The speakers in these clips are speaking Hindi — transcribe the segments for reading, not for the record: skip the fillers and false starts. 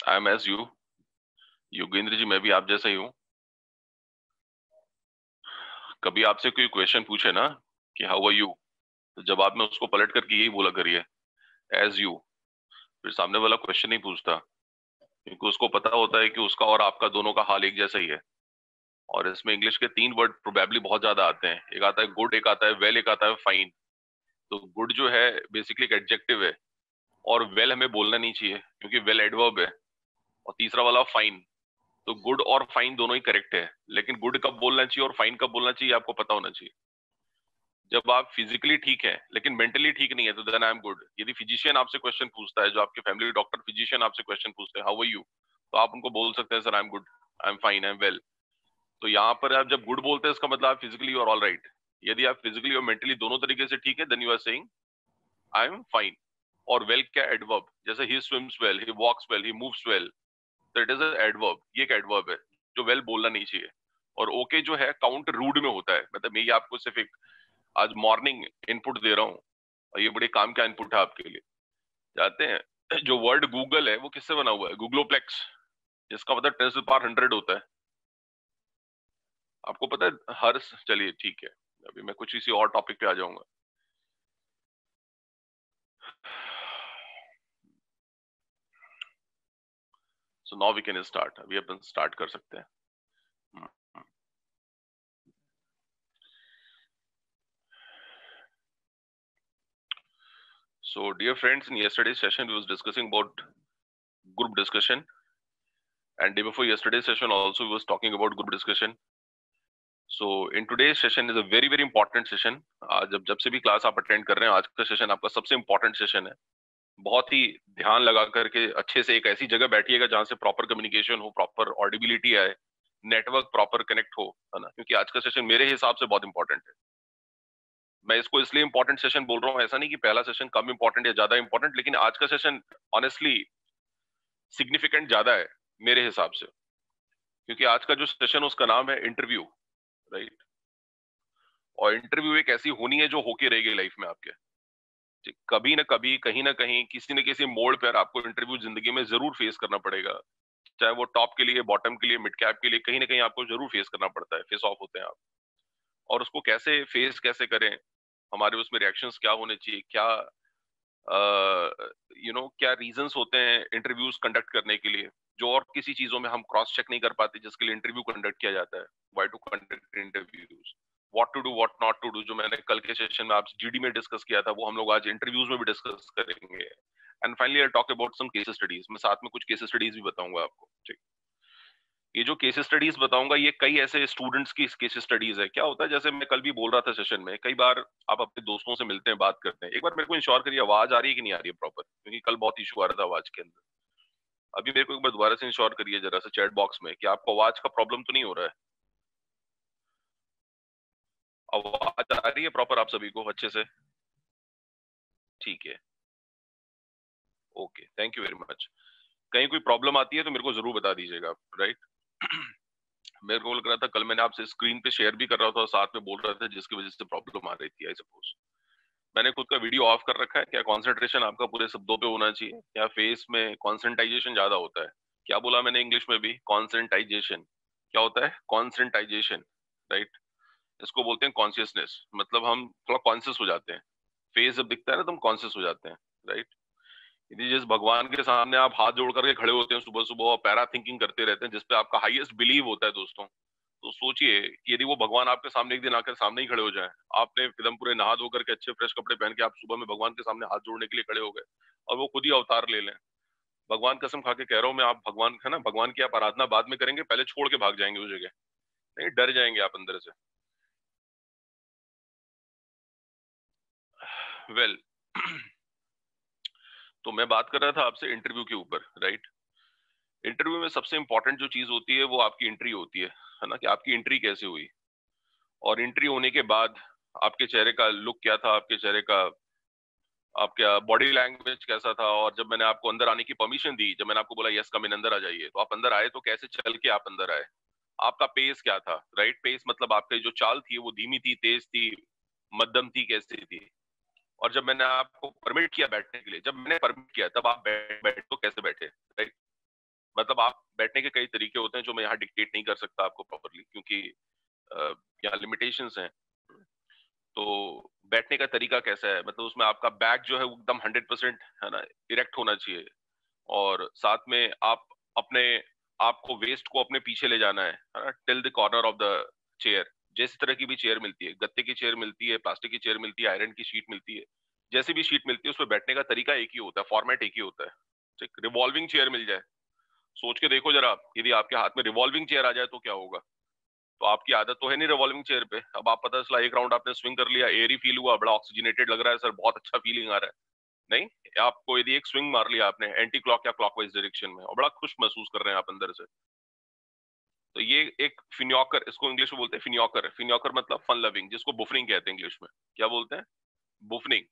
I am as you. Yogendra ji, मैं भी आप जैसा ही हूँ। कभी आपसे कोई क्वेश्चन पूछे ना कि हाउ आर यू, तो जवाब में उसको पलट करके यही बोला करिए, एज यू। फिर सामने वाला क्वेश्चन नहीं पूछता, क्योंकि उसको पता होता है कि उसका और आपका दोनों का हाल एक जैसा ही है। और इसमें इंग्लिश के 3 वर्ड प्रोबेबली बहुत ज्यादा आते हैं। एक आता है गुड, एक आता है वेल, एक आता है फाइन। तो गुड जो है बेसिकली एक एडजेक्टिव है, और वेल हमें बोलना नहीं चाहिए क्योंकि वेल एडवर्ब है। और तीसरा वाला फाइन। तो गुड और फाइन दोनों ही करेक्ट है, लेकिन गुड कब बोलना चाहिए और फाइन कब बोलना चाहिए आपको पता होना चाहिए। जब आप फिजिकली ठीक है लेकिन मेंटली ठीक नहीं है तो देन आई एम गुड। यदि फिजिशियन आपसे क्वेश्चन पूछता है, जो आपके फैमिली डॉक्टर फिजिशियन आपसे क्वेश्चन पूछते हैं हाउ आर यू, तो आप उनको बोल सकते हैं sir I am good, I am fine, I am well. तो यहाँ पर आप जब गुड बोलते हैं इसका मतलब आप फिजिकली और ऑल राइट। यदि आप फिजिकली और मेंटली दोनों तरीके से ठीक है then you are saying I am fine. और वेल क्या एडवर्ब, जैसे ही swims well, he walks well, he moves well, तो इट इज एडवर्ब। ये एक एडवर्ब है जो वेल बोलना नहीं चाहिए। और ओके जो है काउंट रूड में होता है। मतलब मैं ये आपको सिर्फ एक आज मॉर्निंग इनपुट दे रहा हूँ, और ये बड़े काम का इनपुट है आपके लिए। जानते हैं जो वर्ड गूगल है वो किससे बना हुआ है? गूगलोप्लेक्स, जिसका मतलब 10 to the power 100 होता है। आपको पता है हर, चलिए ठीक है, अभी मैं कुछ इसी और टॉपिक पे आ जाऊंगा। So now we can start. अभी अपन स्टार्ट कर सकते हैं। So, dear friends, in yesterday's session, we was discussing about group discussion, and day before yesterday's session also we was talking about group discussion. So, in today's session is a very very important session. आज जब से भी क्लास आप अटेंड कर रहे हैं, आज का सेशन आपका सबसे important सेशन है। बहुत ही ध्यान लगा करके अच्छे से एक ऐसी जगह बैठिएगा जहां से प्रॉपर कम्युनिकेशन हो, प्रॉपर ऑडिबिलिटी आए, नेटवर्क प्रॉपर कनेक्ट हो, है ना? क्योंकि आज का सेशन मेरे हिसाब से बहुत इंपॉर्टेंट है। मैं इसको इसलिए इंपॉर्टेंट सेशन बोल रहा हूँ, ऐसा नहीं कि पहला सेशन कम इंपॉर्टेंट या ज्यादा इंपॉर्टेंट, लेकिन आज का सेशन ऑनेस्टली सिग्निफिकेंट ज्यादा है मेरे हिसाब से। क्योंकि आज का जो सेशन उसका नाम है इंटरव्यू, राइट? और इंटरव्यू एक ऐसी होनी है जो होके रहेगी लाइफ में आपके। ठीक, कभी ना कभी कहीं ना कहीं किसी न किसी मोड़ पर आपको इंटरव्यू जिंदगी में जरूर फेस करना पड़ेगा। चाहे वो टॉप के लिए, बॉटम के लिए, मिड कैप के लिए, कहीं ना कहीं आपको जरूर फेस करना पड़ता है, फेस ऑफ होते हैं आप। और उसको कैसे फेस कैसे करें, हमारे उसमें रिएक्शंस क्या होने चाहिए, क्या क्या रीजंस होते हैं इंटरव्यूज कंडक्ट करने के लिए, जो और किसी चीजों में हम क्रॉस चेक नहीं कर पाते, जिसके लिए इंटरव्यू कंडक्ट किया जाता है। Why to conduct interviews, what to do, what not to do, जो मैंने कल के सेशन में आपसे जीडी में डिस्कस किया था, वो हम लोग आज इंटरव्यूज में भी डिस्कस करेंगे। And finally I talk about some case studies. मैं साथ में कुछ केस स्टडीज भी बताऊंगा आपको। ठीक, ये जो केस स्टडीज बताऊंगा ये कई ऐसे स्टूडेंट्स की केस स्टडीज है। क्या होता है, जैसे मैं कल भी बोल रहा था सेशन में, कई बार आप अपने दोस्तों से मिलते हैं, बात करते हैं, एक बार मेरे को इंश्योर करिए आवाज आ रही है कि नहीं आ रही है प्रॉपर, क्योंकि कल बहुत इशू आ रहा था आवाज के अंदर। अभी मेरे को एक बार दोबारा से इंश्योर करिए जरा सा चैट बॉक्स में कि आपको आवाज का प्रॉब्लम तो नहीं हो रहा है। आवाज आ रही है प्रॉपर आप सभी को अच्छे से? ठीक है, okay, thank you very much. कहीं कोई प्रॉब्लम आती है तो मेरे को जरूर बता दीजिएगा आप, राइट? मेरे को लग रहा था कल मैंने आपसे स्क्रीन पे शेयर भी कर रहा था और साथ में बोल रहा था, जिसकी वजह से प्रॉब्लम आ रही थी, आई सपोज। मैंने खुद का वीडियो ऑफ कर रखा है। क्या कंसंट्रेशन आपका पूरे शब्दों पे होना चाहिए? क्या फेस में कॉन्सेंटाइजेशन ज्यादा होता है? क्या बोला मैंने इंग्लिश में भी? कॉन्सेंटाइजेशन। क्या होता है कॉन्सेंटाइजेशन? राइट, इसको बोलते हैं कॉन्शियसनेस। मतलब हम थोड़ा कॉन्शियस हो जाते हैं। फेस जब दिखता है ना तो हम कॉन्शियस हो जाते हैं, राइट? यदि जिस भगवान के सामने आप हाथ जोड़ करके खड़े होते हैं सुबह सुबह और पैरा थिंकिंग करते रहते हैं, जिसपे आपका हाईएस्ट बिलीव होता है दोस्तों, तो सोचिए कि यदि वो भगवान आपके सामने एक दिन आकर सामने ही खड़े हो जाए, आपने एकदम पूरे नहा धो करके अच्छे फ्रेश कपड़े पहन के आप सुबह में भगवान के सामने हाथ जोड़ने के लिए खड़े हो गए, और वो खुद ही अवतार ले लें, भगवान कसम खा के कह रहा हूं मैं, आप भगवान है ना, भगवान की आप आराधना बाद में करेंगे, पहले छोड़ के भाग जाएंगे उस जगह। नहीं, डर जाएंगे आप अंदर से। वेल तो मैं बात कर रहा था आपसे इंटरव्यू के ऊपर, राइट? इंटरव्यू में सबसे इंपॉर्टेंट जो चीज होती है वो आपकी एंट्री होती है ना? कि आपकी एंट्री कैसे हुई, और एंट्री होने के बाद आपके चेहरे का लुक क्या था, आपके चेहरे का, आपका बॉडी लैंग्वेज कैसा था। और जब मैंने आपको अंदर आने की परमिशन दी, जब मैंने आपको बोला यस कम इन, अंदर आ जाइए, तो आप अंदर आए, तो कैसे चल के आप अंदर आए, आपका पेस क्या था, राइट? पेस मतलब आपकी जो चाल थी वो धीमी थी, तेज थी, मध्यम थी, कैसी थी? और जब मैंने आपको परमिट किया बैठने के लिए, जब मैंने परमिट किया तब आप बैठ तो कैसे बैठे, राइट? मतलब आप बैठने के कई तरीके होते हैं जो मैं यहाँ डिक्टेट नहीं कर सकता आपको प्रॉपरली, क्योंकि यहाँ लिमिटेशंस हैं। तो बैठने का तरीका कैसा है, मतलब उसमें आपका बैक जो है वो एकदम 100% है ना इरेक्ट होना चाहिए, और साथ में आप अपने आपको वेस्ट को अपने पीछे ले जाना है ना, till the corner of the chair. जैसी तरह की भी चेयर मिलती है, गत्ते की चेयर मिलती है, प्लास्टिक की चेयर मिलती है, आयरन की शीट मिलती है, जैसी भी शीट मिलती है उस पर बैठने का तरीका एक ही होता है, फॉर्मेट एक ही होता है। ठीक, रिवॉल्विंग चेयर मिल जाए, सोच के देखो जरा, यदि आपके हाथ में रिवॉल्विंग चेयर आ जाए तो क्या होगा। तो आपकी आदत तो है नहीं रिवॉल्विंग चेयर पे, अब आप पता चला एक राउंड आपने स्विंग कर लिया, एयर ही फील हुआ, बड़ा ऑक्सीजनेटेड लग रहा है सर, बहुत अच्छा फीलिंग आ रहा है, नहीं, आपको यदि एक स्विंग मार लिया आपने एंटी क्लॉक या क्लॉकवाइज डायरेक्शन में और बड़ा खुश महसूस कर रहे हैं आप अंदर से, तो ये एक फिन्योकर, इसको इंग्लिश में बोलते हैं फिन्योकर। फिन्योकर मतलब फन लविंग, जिसको बुफनिंग कहते हैं इंग्लिश में। क्या बोलते हैं? बुफनिंग।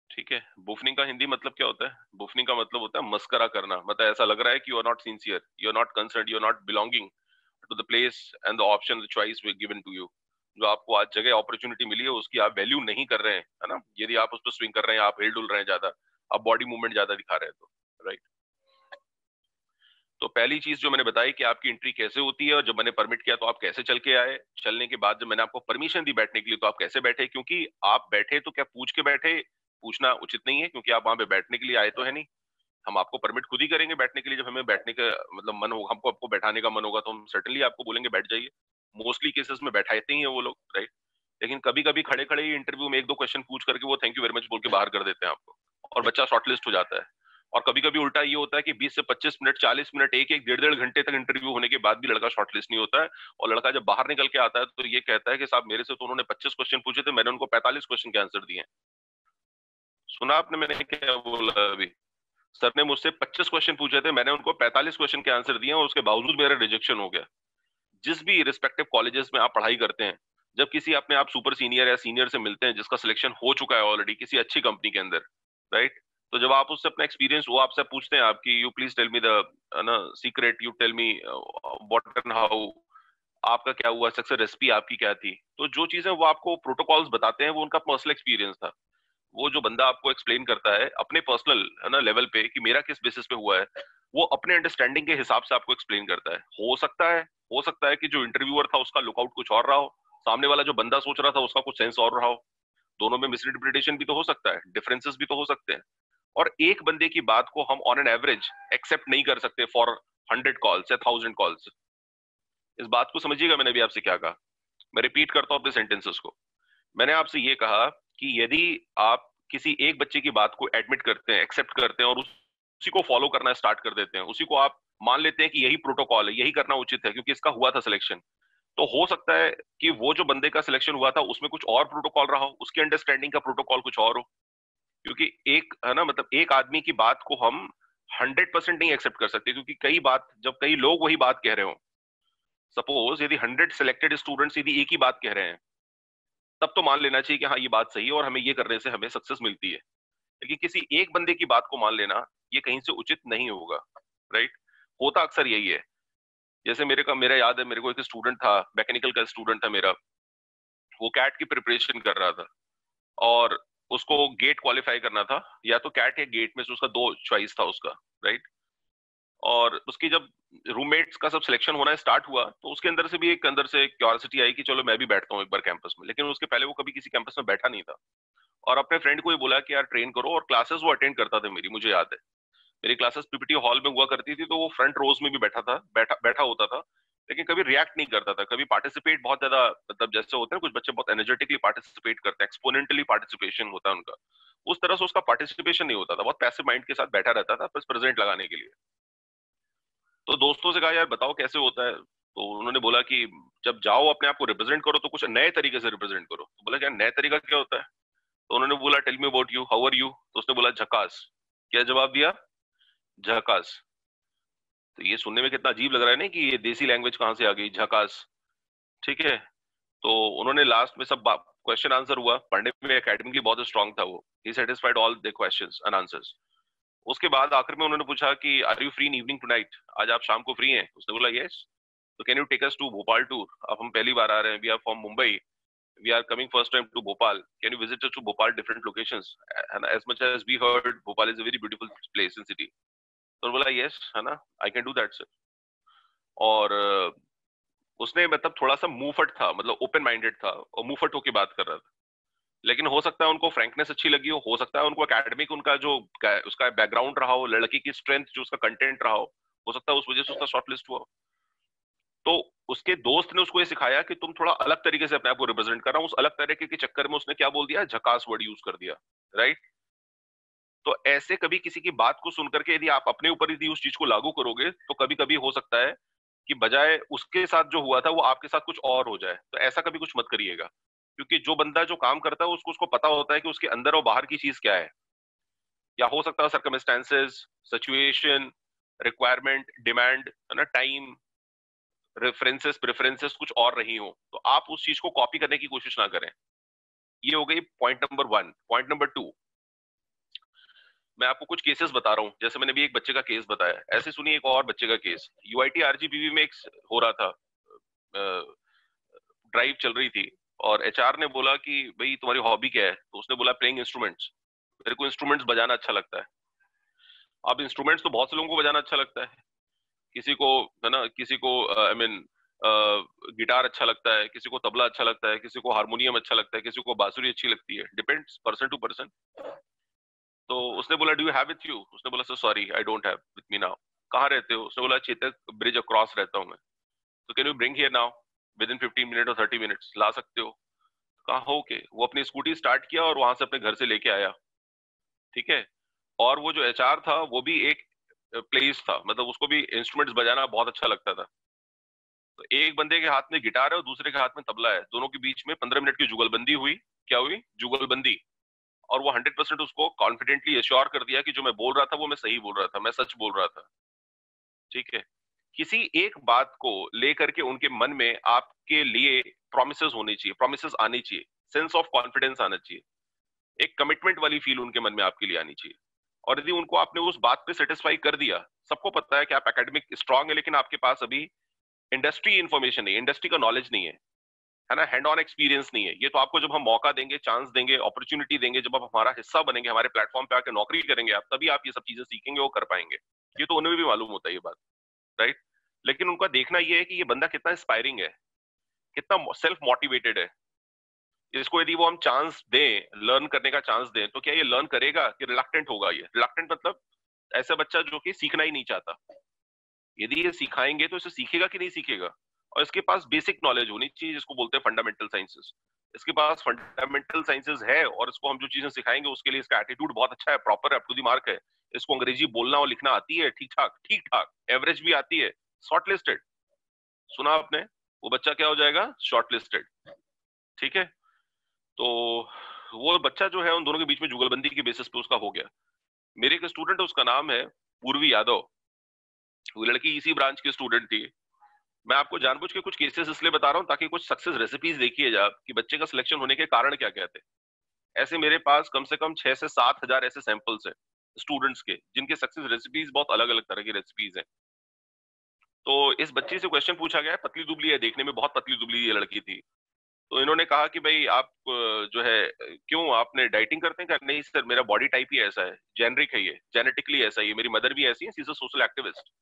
ठीक है, बुफनिंग का हिंदी मतलब क्या होता है? बुफनिंग का मतलब होता है मस्करा करना, मतलब ऐसा लग रहा है कि you are not sincere, you are not concern, you are not belonging to the place and the option, the choice we given to you. जो आपको आज जगह अपॉर्चुनिटी मिली है उसकी आप वैल्यू नहीं कर रहे हैं, है ना। यदि आप उस पर स्विंग कर रहे हैं, आप हिल डुल रहे हैं ज्यादा, आप बॉडी मूवमेंट ज्यादा दिखा रहे हैं, तो राइट। तो पहली चीज जो मैंने बताई कि आपकी एंट्री कैसे होती है, और जब मैंने परमिट किया तो आप कैसे चल के आए, चलने के बाद जब मैंने आपको परमिशन दी बैठने के लिए तो आप कैसे बैठे, क्योंकि आप बैठे तो क्या पूछ के बैठे, पूछना उचित नहीं है, क्योंकि आप वहां पे बैठने के लिए आए तो है नहीं। हम आपको परमिट खुद ही करेंगे बैठने के लिए, जब हमें बैठने का मतलब मन होगा, हमको आपको बैठाने का मन होगा तो हम सर्टेनली आपको बोलेंगे बैठ जाइए। मोस्टली केसेस में बैठाते ही है वो लोग, राइट। लेकिन कभी कभी खड़े खड़े ही इंटरव्यू में एक दो क्वेश्चन पूछ करके वो थैंक यू वेरी मच बोल के बाहर कर देते हैं आपको, और बच्चा शॉर्टलिस्ट हो जाता है। और कभी कभी उल्टा ये होता है कि 20 से 25 मिनट, 40 मिनट, एक एक डेढ़ डेढ़ घंटे तक इंटरव्यू होने के बाद भी लड़का शॉर्टलिस्ट नहीं होता है, और लड़का जब बाहर निकल के आता है तो ये कहता है कि साहब मेरे से तो उन्होंने 25 क्वेश्चन पूछे थे, मैंने उनको 45 क्वेश्चन के आंसर दिए। सुना आपने मैंने क्या बोला अभी? सर ने मुझसे 25 क्वेश्चन पूछे थे, मैंने उनको 45 क्वेश्चन के आंसर दिए, और उसके बावजूद मेरा रिजेक्शन हो गया। जिस भी रिस्पेक्टिव कॉलेजेस में आप पढ़ाई करते हैं, जब किसी अपने आप सुपर सीनियर या सीनियर से मिलते हैं जिसका सिलेक्शन हो चुका है ऑलरेडी किसी अच्छी कंपनी के अंदर, राइट, तो जब आप उससे अपना एक्सपीरियंस, वो आपसे पूछते हैं आपकी, you please tell me the ना secret, you tell me what and how, आपका क्या हुआ सक्सेस रेसिपी आपकी क्या थी, तो जो चीजें वो आपको प्रोटोकॉल्स बताते हैं वो उनका पर्सनल एक्सपीरियंस था। वो जो बंदा आपको एक्सप्लेन करता है अपने पर्सनल है ना लेवल पे कि मेरा किस बेसिस पे हुआ है, वो अपने अंडरस्टैंडिंग के हिसाब से आपको एक्सप्लेन करता है। हो सकता है कि जो इंटरव्यूअर था उसका लुकआउट कुछ और रहा हो, सामने वाला जो बंदा सोच रहा था उसका कुछ सेंस और रहा हो, दोनों में मिसइंटरप्रिटेशन भी तो हो सकता है, डिफरेंसेस भी तो हो सकते हैं। और एक बंदे की बात को हम ऑन एन एवरेज एक्सेप्ट नहीं कर सकते फॉर 100 कॉल्स या 1000 कॉल्स। इस बात को समझिएगा, मैंने भी आपसे क्या कहा। मैं रिपीट करता हूं अपने सेंटेंसेस को। मैंने आपसे ये कहा कि यदि आप किसी एक बच्चे की बात को एडमिट करते हैं, एक्सेप्ट करते हैं, और उसी को फॉलो करना स्टार्ट कर देते हैं, उसी को आप मान लेते हैं कि यही प्रोटोकॉल है, यही करना उचित है क्योंकि इसका हुआ था सिलेक्शन, तो हो सकता है कि वो जो बंदे का सिलेक्शन हुआ था उसमें कुछ और प्रोटोकॉल रहा हो, उसकी अंडरस्टैंडिंग का प्रोटोकॉल कुछ और हो। क्योंकि एक है ना, मतलब एक आदमी की बात को हम 100% नहीं एक्सेप्ट कर सकते, क्योंकि कई बात, जब कई लोग वही बात कह रहे हो, सपोज यदि 100 सिलेक्टेड स्टूडेंट्स यदि एक ही बात कह रहे हैं, तब तो मान लेना चाहिए कि हाँ ये बात सही है और हमें ये करने से हमें सक्सेस मिलती है। लेकिन किसी एक बंदे की बात को मान लेना ये कहीं से उचित नहीं होगा, राइट। होता अक्सर यही है। जैसे मेरा याद है, मेरे को एक स्टूडेंट था, मैकेनिकल का स्टूडेंट था मेरा, वो कैट की प्रिपरेशन कर रहा था, और उसको गेट क्वालिफाई करना था, या तो कैट या गेट में से उसका दो चॉइस था उसका, राइट। और उसकी जब रूममेट्स का सब सिलेक्शन होना स्टार्ट हुआ तो उसके अंदर से भी एक अंदर से क्यूरियोसिटी आई कि चलो मैं भी बैठता हूँ एक बार कैंपस में, लेकिन उसके पहले वो कभी किसी कैंपस में बैठा नहीं था। और अपने फ्रेंड को ये बोला कि यार ट्रेन करो, और क्लासेस वो अटेंड करता था मेरी, मुझे याद है मेरी क्लासेस पीपीटी हॉल में हुआ करती थी, तो वो फ्रंट रोज में भी बैठा बैठा होता था, लेकिन कभी रिएक्ट नहीं करता था, कभी पार्टिसिपेट बहुत ज्यादा, मतलब जैसे होते हैं कुछ बच्चे बहुत एनर्जेटिकली पार्टिसिपेट करते हैं, एक्सपोनेंटली पार्टिसिपेशन होता है उनका, उस तरह से उसका पार्टिसिपेशन नहीं होता था, बहुत पैसिव माइंड के साथ बैठा रहता था बस प्रेजेंट लगाने के लिए। तो दोस्तों से कहा यार बताओ कैसे होता है, तो उन्होंने बोला कि जब जाओ अपने आप को रिप्रेजेंट करो तो कुछ नए तरीके से रिप्रेजेंट करो। तो बोला क्या नया तरीका क्या होता है? तो उन्होंने बोला tell me about you, how are you, तो उसने बोला झकास। क्या जवाब दिया? झकास। तो ये सुनने में कितना अजीब लग रहा है ना कि ये देसी लैंग्वेज कहाँ से आ गई, झकास। ठीक है। तो उन्होंने लास्ट में सब क्वेश्चन आंसर हुआ, पढ़ने में एकेडमिकली बहुत स्ट्रांग था वो, he satisfied all the questions and answers. उसके बाद आखिर में उन्होंने पूछा कि are you free in evening tonight, आज आप शाम को फ्री हैं? उसने बोला यस। तो can you take us to Bhopal tour, अब हम पहली बार आ रहे हैं, we are from Mumbai, we are coming first time to Bhopal. Can you visit us to Bhopal different locations? And as much as we heard, Bhopal is a very beautiful place and city. तो बोला यस, है ना, I can do that sir. और उसने मतलब थोड़ा सा मुंहफट था, मतलब ओपन माइंडेड था और मुंहफट होके बात कर रहा था। लेकिन हो सकता है उनको फ्रैंकनेस अच्छी लगी हो सकता है उनको एकेडमिक उनका जो उसका बैकग्राउंड रहा हो, लड़की की स्ट्रेंथ जो उसका कंटेंट रहा हो सकता है उस वजह से उसका शॉर्ट लिस्ट हुआ हो। तो उसके दोस्त ने उसको ये सिखाया कि तुम थोड़ा अलग तरीके से अपने आप को रिप्रेजेंट कर रहा हूं, उस अलग तरीके के चक्कर में उसने क्या बोल दिया, झकास वर्ड यूज कर दिया, राइट। तो ऐसे कभी किसी की बात को सुनकर के यदि आप अपने ऊपर यदि उस चीज को लागू करोगे तो कभी कभी हो सकता है कि बजाय उसके साथ जो हुआ था वो आपके साथ कुछ और हो जाए। तो ऐसा कभी कुछ मत करिएगा, क्योंकि जो बंदा जो काम करता है उसको उसको पता होता है कि उसके अंदर और बाहर की चीज क्या है, या हो सकता है सर्कमस्टेंसेस, सिचुएशन, रिक्वायरमेंट, डिमांड, है ना, टाइम, रेफरेंसेस, प्रेफरेंसेस कुछ और रही हो, तो आप उस चीज को कॉपी करने की कोशिश ना करें। ये हो गई पॉइंट नंबर 1। पॉइंट नंबर 2, मैं आपको कुछ केसेस बता रहा हूं। जैसे मैंने भी एक बच्चे का केस बताया, ऐसे सुनिए एक और बच्चे का केस। यूआईटी आरजीबीवी में एक हो रहा था, ड्राइव चल रही थी, और एचआर ने बोला कि भाई तुम्हारी हॉबी क्या है, तो उसने बोला प्लेइंग इंस्ट्रूमेंट्स, मेरे को इंस्ट्रूमेंट्स बजाना अच्छा लगता है। अब इंस्ट्रूमेंट्स तो बहुत से लोगों को बजाना अच्छा लगता है, किसी को, है ना, किसी को आई मीन गिटार अच्छा लगता है, किसी को तबला अच्छा लगता है, किसी को हारमोनियम अच्छा लगता है, किसी को बांसुरी अच्छी लगती है, डिपेंड्स पर्सन टू पर्सन। तो उसने बोला do you have with you, उसने बोला sir sorry I don't have with me now. कहाँ रहते हो, उसने बोला चेतक ब्रिज अक्रॉस रहता हूँ मैं। तो can you bring here now with in 15 minute और 30 मिनट्स, ला सकते हो? कहा हो के वो अपनी स्कूटी स्टार्ट किया और वहां से अपने घर से लेके आया, ठीक है। और वो जो एचआर था वो भी एक प्लेस था, मतलब उसको भी इंस्ट्रूमेंट्स बजाना बहुत अच्छा लगता था। तो एक बंदे के हाथ में गिटार है और दूसरे के हाथ में तबला है, दोनों के बीच में 15 मिनट की जुगलबंदी हुई। क्या हुई? जुगलबंदी। और वो 100% उसको कॉन्फिडेंटली एश्योर कर दिया कि जो मैं बोल रहा था वो मैं सही बोल रहा था, मैं सच बोल रहा था, ठीक है। किसी एक बात को लेकर के उनके मन में आपके लिए प्रोमिसेस होनी चाहिए, प्रोमिसेस आनी चाहिए, सेंस ऑफ कॉन्फिडेंस आना चाहिए, एक कमिटमेंट वाली फील उनके मन में आपके लिए आनी चाहिए। और यदि उनको आपने उस बात पे सेटिस्फाई कर दिया, सबको पता है कि आप एकेडमिक स्ट्रांग है लेकिन आपके पास अभी इंडस्ट्री इंफॉर्मेशन नहीं, इंडस्ट्री का नॉलेज नहीं है ना, हैंड ऑन एक्सपीरियंस नहीं है, ये तो आपको जब हम मौका देंगे, चांस देंगे, अपॉर्चुनिटी देंगे, जब आप हमारा हिस्सा बनेंगे, हमारे प्लेटफॉर्म पे आके नौकरी करेंगे आप, तभी आप ये सब चीजें सीखेंगे और कर पाएंगे। ये तो उन्हें भी मालूम होता है ये बात, राइट। लेकिन उनका देखना ये है कि ये बंदा कितना इंस्पायरिंग है, कितना सेल्फ मोटिवेटेड है। इसको यदि वो हम चांस दें, लर्न करने का चांस दें, तो क्या ये लर्न करेगा कि रिलक्टेंट होगा? ये रिलक्टेंट मतलब ऐसा बच्चा जो कि सीखना ही नहीं चाहता। यदि ये सिखाएंगे तो इसे सीखेगा कि नहीं सीखेगा? और इसके पास बेसिक नॉलेज होनी चाहिए जिसको बोलते हैं फंडामेंटल साइंसेस। इसके पास फंडामेंटल साइंसेस है और इसको हम जो चीजें सिखाएंगे उसके लिए इसका एटीट्यूड बहुत अच्छा है, proper up to the mark है, इसको अंग्रेजी बोलना और लिखना आती है ठीक ठाक, ठीक ठाक एवरेज भी आती है, शॉर्ट लिस्टेड। सुना आपने? वो बच्चा क्या हो जाएगा? शॉर्ट लिस्टेड, ठीक है। तो वो बच्चा जो है उन दोनों के बीच में जुगलबंदी के बेसिस पे उसका हो गया। मेरे एक स्टूडेंट है, उसका नाम है पूर्वी यादव। वो लड़की इसी ब्रांच की स्टूडेंट थी। मैं आपको जानबूझ के कुछ केसेस इसलिए बता रहा हूँ ताकि कुछ सक्सेस रेसिपीज देखिए जा कि बच्चे का सिलेक्शन होने के कारण क्या क्या थे। ऐसे मेरे पास कम से कम 6 से 7 हजार ऐसे सैंपल्स हैं स्टूडेंट्स के, जिनके सक्सेस रेसिपीज बहुत अलग अलग तरह की रेसिपीज हैं। तो इस बच्ची से क्वेश्चन पूछा गया, पतली दुबली है, देखने में बहुत पतली दुबली ये लड़की थी। तो इन्होंने कहा कि भाई आप जो है क्यों आपने डाइटिंग करते हैं? कहा नहीं सर मेरा बॉडी टाइप ही ऐसा है, जेनरिक है, ये जेनेटिकली ऐसा ही है, मेरी मदर भी ऐसी है, she is a social activist.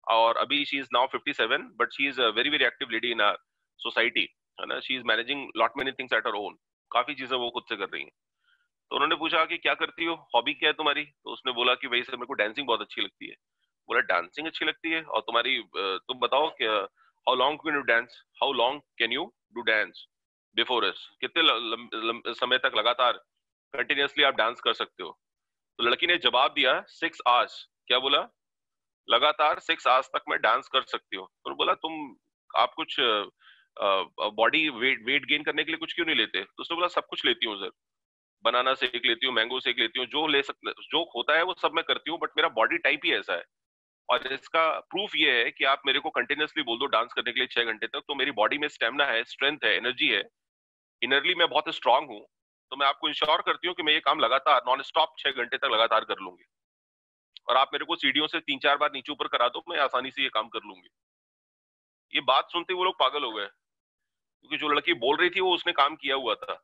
और अभी she is now 57, but she is a very very active lady in our society, है ना। She is managing lot many things at her own, काफी चीजें वो खुद से कर रही हैं। तो उन्होंने पूछा कि क्या करती हो, हॉबी क्या है तुम्हारी? तो उसने बोला कि भाई सर मेरे को डांसिंग बहुत अच्छी लगती है। बोला डांसिंग अच्छी लगती है, और तुम्हारी तुम बताओ कि how long can you dance, how long can you do dance before us, कितने समय तक लगातार कंटिन्यूअसली आप डांस कर सकते हो? तो लड़की ने जवाब दिया 6 आवर्स। क्या बोला? लगातार 6 आवर्स तक मैं डांस कर सकती हूँ। तो बोला तुम आप कुछ बॉडी वेट वेट गेन करने के लिए कुछ क्यों नहीं लेते? तो उसने बोला सब कुछ लेती हूँ सर, बनाना शेक लेती हूँ, मैंगो शेक लेती हूँ, जो ले सकते जो होता है वो सब मैं करती हूँ, बट मेरा बॉडी टाइप ही ऐसा है। और इसका प्रूफ ये है कि आप मेरे को कंटिन्यूअसली बोल दो डांस करने के लिए 6 घंटे तक, तो मेरी बॉडी में स्टेमिना है, स्ट्रेंथ है, एनर्जी है, इनरली मैं बहुत स्ट्रांग हूँ। तो मैं आपको इंश्योर करती हूँ कि मैं ये काम लगातार नॉन स्टॉप 6 घंटे तक लगातार कर लूंगी। और आप मेरे को सीढ़ियों से 3-4 बार नीचे ऊपर करा दो, मैं आसानी से ये काम कर लूंगी। ये बात सुनते ही वो लोग पागल हो गए, क्योंकि जो लड़की बोल रही थी वो उसने काम किया हुआ था,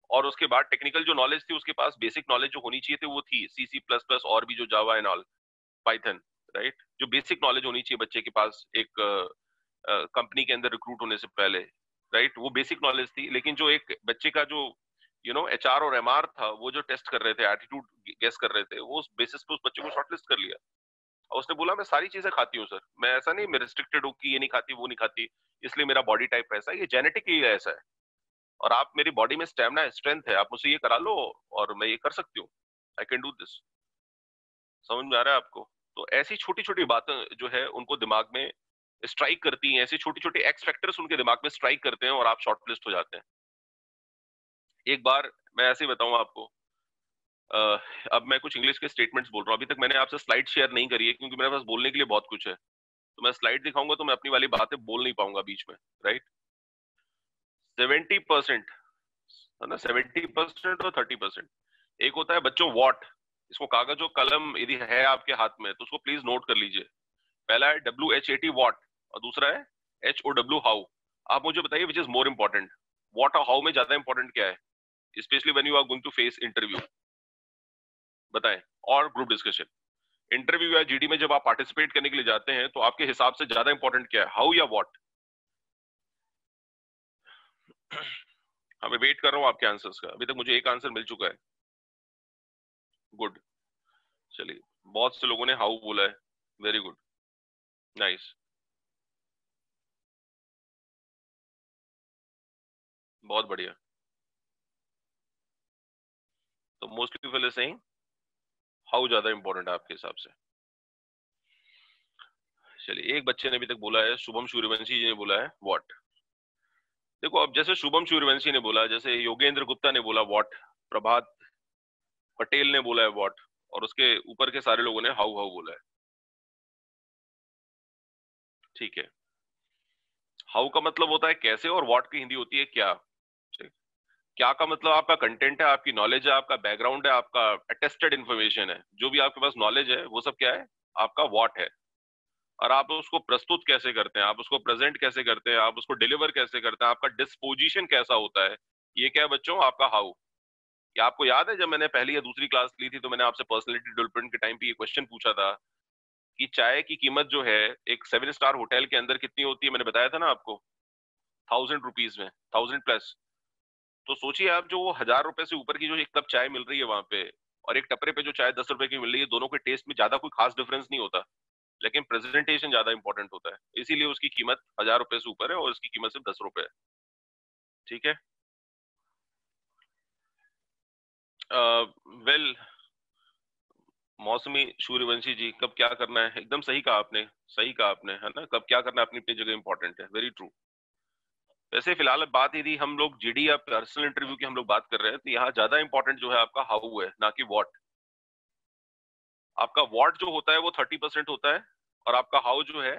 और उसके बाद टेक्निकल जो नॉलेज थी उसके पास, बेसिक नॉलेज जो होनी चाहिए थी वो थी, सी सी प्लस प्लस और भी जो Java and all. Python, right? जो बेसिक नॉलेज होनी चाहिए बच्चे के पास एक कंपनी के अंदर रिक्रूट होने से पहले, राइट? वो बेसिक नॉलेज थी। लेकिन जो एक बच्चे का जो एचआर और एमआर था, वो जो टेस्ट कर रहे थे, एटीट्यूड गेस कर रहे थे, वो उस बेसिस पे उस बच्चे को शॉर्टलिस्ट कर लिया। और उसने बोला मैं सारी चीजें खाती हूँ सर, मैं ऐसा नहीं, मैं रिस्ट्रिक्टेड हूँ कि ये नहीं खाती वो नहीं खाती, इसलिए मेरा बॉडी टाइप ऐसा है, ये जेनेटिकली ऐसा है, और आप मेरी बॉडी में स्टेमिना स्ट्रेंथ है, आप मुझसे ये करा लो और मैं ये कर सकती हूँ, आई कैन डू दिस। समझ में आ रहा है आपको? तो ऐसी छोटी छोटी बातें जो है उनको दिमाग में स्ट्राइक करती हैं, ऐसे छोटे छोटे एक्स फैक्टर्स उनके दिमाग में स्ट्राइक करते हैं और आप शॉर्टलिस्ट हो जाते हैं। एक बार मैं ऐसे ही बताऊं आपको, अब मैं कुछ इंग्लिश के स्टेटमेंट्स बोल रहा हूँ, अभी तक मैंने आपसे स्लाइड शेयर नहीं करी है क्योंकि मेरे पास बोलने के लिए बहुत कुछ है। तो मैं स्लाइड दिखाऊंगा तो मैं अपनी वाली बातें बोल नहीं पाऊंगा बीच में, राइट? 70% है ना, 70% और 30%। एक होता है बच्चों वॉट, इसको कागज और कलम यदि है आपके हाथ में तो उसको प्लीज नोट कर लीजिए। पहला है WHAT वॉट, और दूसरा है HOW हाउ। आप मुझे बताइए which is more important, what और हाउ में ज्यादा इंपॉर्टेंट क्या है, specially when you are going to face interview? बताएं। और ग्रुप डिस्कशन, इंटरव्यू या जीडी में जब आप पार्टिसिपेट करने के लिए जाते हैं तो आपके हिसाब से ज्यादा इंपॉर्टेंट क्या है, हाउ या वॉट? हमें वेट कर रहा हूं आपके आंसर्स का, अभी तक मुझे एक आंसर मिल चुका है। गुड, चलिए, बहुत से लोगों ने हाउ बोला है, वेरी गुड, नाइस, बहुत बढ़िया। तो most people is saying how ज्यादा इंपॉर्टेंट है आपके हिसाब से। चलिए, एक बच्चे ने अभी तक बोला है, शुभम सूर्यवंशी जी ने बोला है व्हाट। देखो, अब जैसे शुभम सूर्यवंशी ने बोला, जैसे योगेंद्र गुप्ता ने बोला व्हाट, प्रभात पटेल ने बोला है व्हाट, और उसके ऊपर के सारे लोगों ने हाउ हाउ बोला है। ठीक है, हाउ का मतलब होता है कैसे, और व्हाट की हिंदी होती है क्या। क्या का मतलब आपका कंटेंट है, आपकी नॉलेज है, आपका बैकग्राउंड है, आपका अटेस्टेड इन्फॉर्मेशन है, जो भी आपके पास नॉलेज है वो सब क्या है, आपका व्हाट है। और आप उसको प्रस्तुत कैसे करते हैं, आप उसको प्रेजेंट कैसे करते हैं, आप उसको डिलीवर कैसे करते हैं, आपका डिस्पोजिशन कैसा होता है, ये क्या है बच्चों, आपका हाउ। क्या आपको याद है जब मैंने पहली या दूसरी क्लास ली थी तो मैंने आपसे पर्सनालिटी डेवलपमेंट के टाइम पे ये क्वेश्चन पूछा था कि चाय की कीमत जो है एक 7 स्टार होटल के अंदर कितनी होती है, मैंने बताया था ना आपको, 1000 रुपीज में, 1000+। तो सोचिए आप, जो वो 1000 रुपए से ऊपर की जो एक कप चाय मिल रही है वहां पे, और एक टपरे पे जो चाय 10 रुपए की मिल रही है, दोनों के टेस्ट में ज्यादा कोई खास डिफरेंस नहीं होता, लेकिन प्रेजेंटेशन ज्यादा इंपॉर्टेंट होता है, इसीलिए उसकी कीमत 1000 रुपए से ऊपर है और उसकी कीमत सिर्फ 10 रुपए है। ठीक है, वेल, मौसमी सूर्यवंशी जी, कब क्या करना है, एकदम सही कहा आपने, सही कहा आपने, है ना, कब क्या करना है अपनी अपनी जगह इंपॉर्टेंट है, वेरी ट्रू। वैसे फिलहाल बात यदि हम लोग जीडी या पर्सनल इंटरव्यू की हम लोग बात कर रहे हैं तो यहाँ ज्यादा इंपॉर्टेंट जो है आपका हाउ है, ना कि व्हाट। आपका व्हाट जो होता है वो 30% होता है, और आपका हाउ जो है,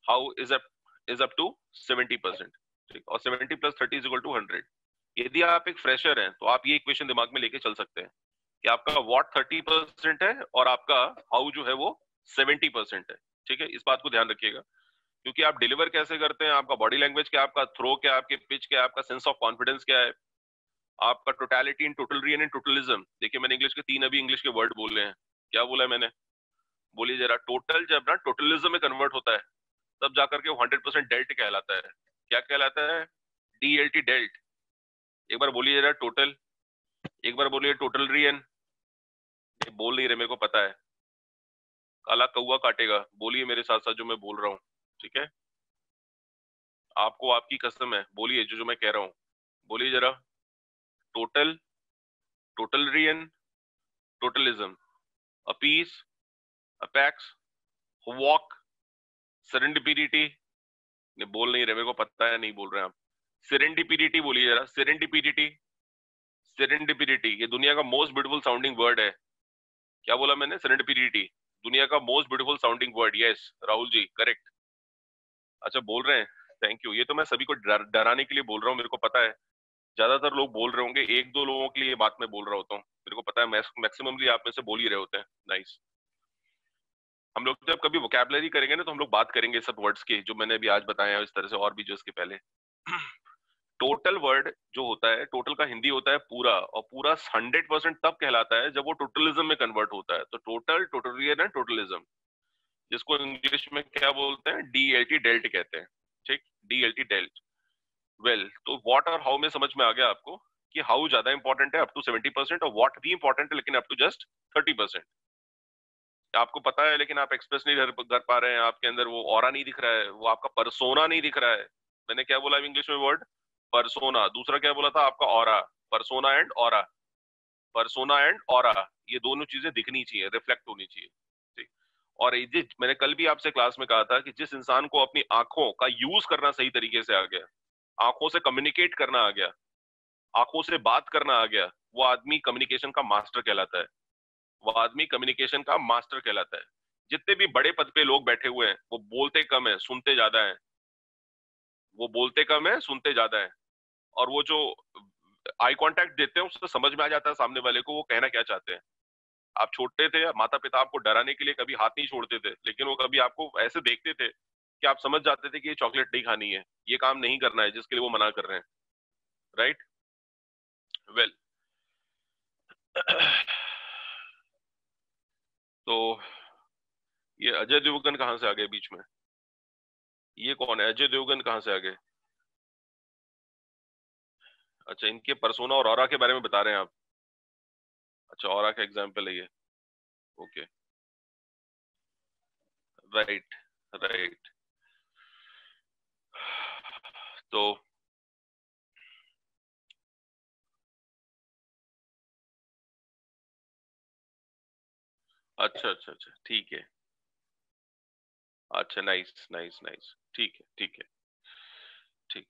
हाउ इज अप टू 70%। ठीक, और 70+30 = 100। यदि आप एक फ्रेशर हैं तो आप ये इक्वेशन दिमाग में लेके चल सकते हैं कि आपका व्हाट 30% है और आपका हाउ जो है वो 70% है। ठीक है, इस बात को ध्यान रखिएगा, क्योंकि आप डिलीवर कैसे करते हैं, आपका बॉडी लैंग्वेज क्या, आपका थ्रो क्या, आपके पिच क्या, आपका सेंस ऑफ कॉन्फिडेंस क्या है, आपका टोटलिटी इन टोटलरी एंड इन टोटलिज्म। देखिए, मैंने इंग्लिश के 3 अभी इंग्लिश के वर्ड बोले हैं, क्या बोला है मैंने, बोलिए जरा। टोटल जब ना टोटलिज्म में कन्वर्ट होता है तब जाकर के वो 100% डेल्ट कहलाता है। क्या कहलाता है, DLT, डेल्ट। एक बार बोलिए जरा टोटल, एक बार बोलिए टोटलरियन। बोल नहीं रहे, मेरे को पता है, काला कौवा काटेगा, बोलिए मेरे साथ साथ जो मैं बोल रहा हूँ। ठीक है, आपको आपकी कसम है, बोलिए जो जो मैं कह रहा हूँ, बोलिए जरा। Total, totalitarian, totalism, appease, apex, walk, serendipity. नहीं, बोल नहीं रहे, मेरे को पता है नहीं बोल रहे हैं आप। सेरेंडिपिटी बोलिए जरा, सेरेंडिपिटी, सेरेंडिपिटी, ये दुनिया का मोस्ट ब्यूटीफुल साउंडिंग वर्ड है। क्या बोला मैंने, सेरेंडिपिटी, दुनिया का most beautiful sounding word. Yes Rahul ji, correct. अच्छा, बोल रहे हैं, थैंक यू। ये तो मैं सभी को डराने के लिए बोल रहा हूँ, मेरे को पता है ज्यादातर लोग बोल रहे होंगे, एक दो लोगों के लिए ये बात मैं बोल रहा होता हूँ, मेरे को पता है मैक्सिममली आप में से बोल ही रहे होते हैं। नाइस। हम लोग जब कभी वोकैबुलरी करेंगे ना तो हम लोग बात करेंगे सब वर्ड्स की जो मैंने अभी आज बताए हैं, इस तरह से और भी जो इसके पहले। टोटल वर्ड जो होता है, टोटल का हिंदी होता है पूरा, और पूरा 100% तब कहलाता है जब वो टोटलिज्म में कन्वर्ट होता है। तो टोटल, टोटलियन एंड टोटलिज्म, जिसको इंग्लिश में क्या बोलते हैं, डीएलटी, डेल्ट कहते हैं। ठीक, डीएलटी, डेल्ट। वेल, तो व्हाट और हाउ में समझ में आ गया आपको कि हाउ ज्यादा इंपॉर्टेंट है अप टू 70%, और व्हाट भी इंपॉर्टेंट है लेकिन अप टू जस्ट 30%। आपको पता है लेकिन आप एक्सप्रेस नहीं कर पा रहे हैं, आपके अंदर वो ऑरा नहीं दिख रहा है, वो आपका परसोना नहीं दिख रहा है। मैंने क्या बोला इंग्लिश में वर्ड, परसोना। दूसरा क्या बोला था आपका, aura. Persona and aura, persona and aura, ये दोनों चीजें दिखनी चाहिए, रिफ्लेक्ट होनी चाहिए। ठीक। और ये मैंने कल भी आपसे क्लास में कहा था कि जिस इंसान को अपनी आंखों का यूज करना सही तरीके से आ गया, आंखों से कम्युनिकेट करना आ गया, आंखों से बात करना आ गया, वो आदमी कम्युनिकेशन का मास्टर कहलाता है। वो आदमी कम्युनिकेशन का मास्टर कहलाता है। जितने भी बड़े पद पे लोग बैठे हुए हैं, वो बोलते कम है, सुनते ज्यादा है। वो बोलते कम है, सुनते ज्यादा है। और वो जो आई कांटेक्ट देते हैं, उससे समझ में आ जाता है सामने वाले को वो कहना क्या चाहते हैं। आप छोटे थे, माता पिता आपको डराने के लिए कभी हाथ नहीं छोड़ते थे, लेकिन वो कभी आपको ऐसे देखते थे कि आप समझ जाते थे कि ये चॉकलेट नहीं खानी है, ये काम नहीं करना है जिसके लिए वो मना कर रहे हैं। राइट। वेल, तो ये अजय देवगन कहाँ से आ गए बीच में? ये कौन है अजय देवगन, कहाँ से आ गए? अच्छा, इनके परसोना और ऑरा के बारे में बता रहे हैं आप? अच्छा, ऑरा का एग्जाम्पल है ये। Okay, right, right. तो अच्छा, अच्छा, अच्छा, ठीक है। अच्छा, नाइस, नाइस, नाइस, ठीक है, ठीक है, ठीक।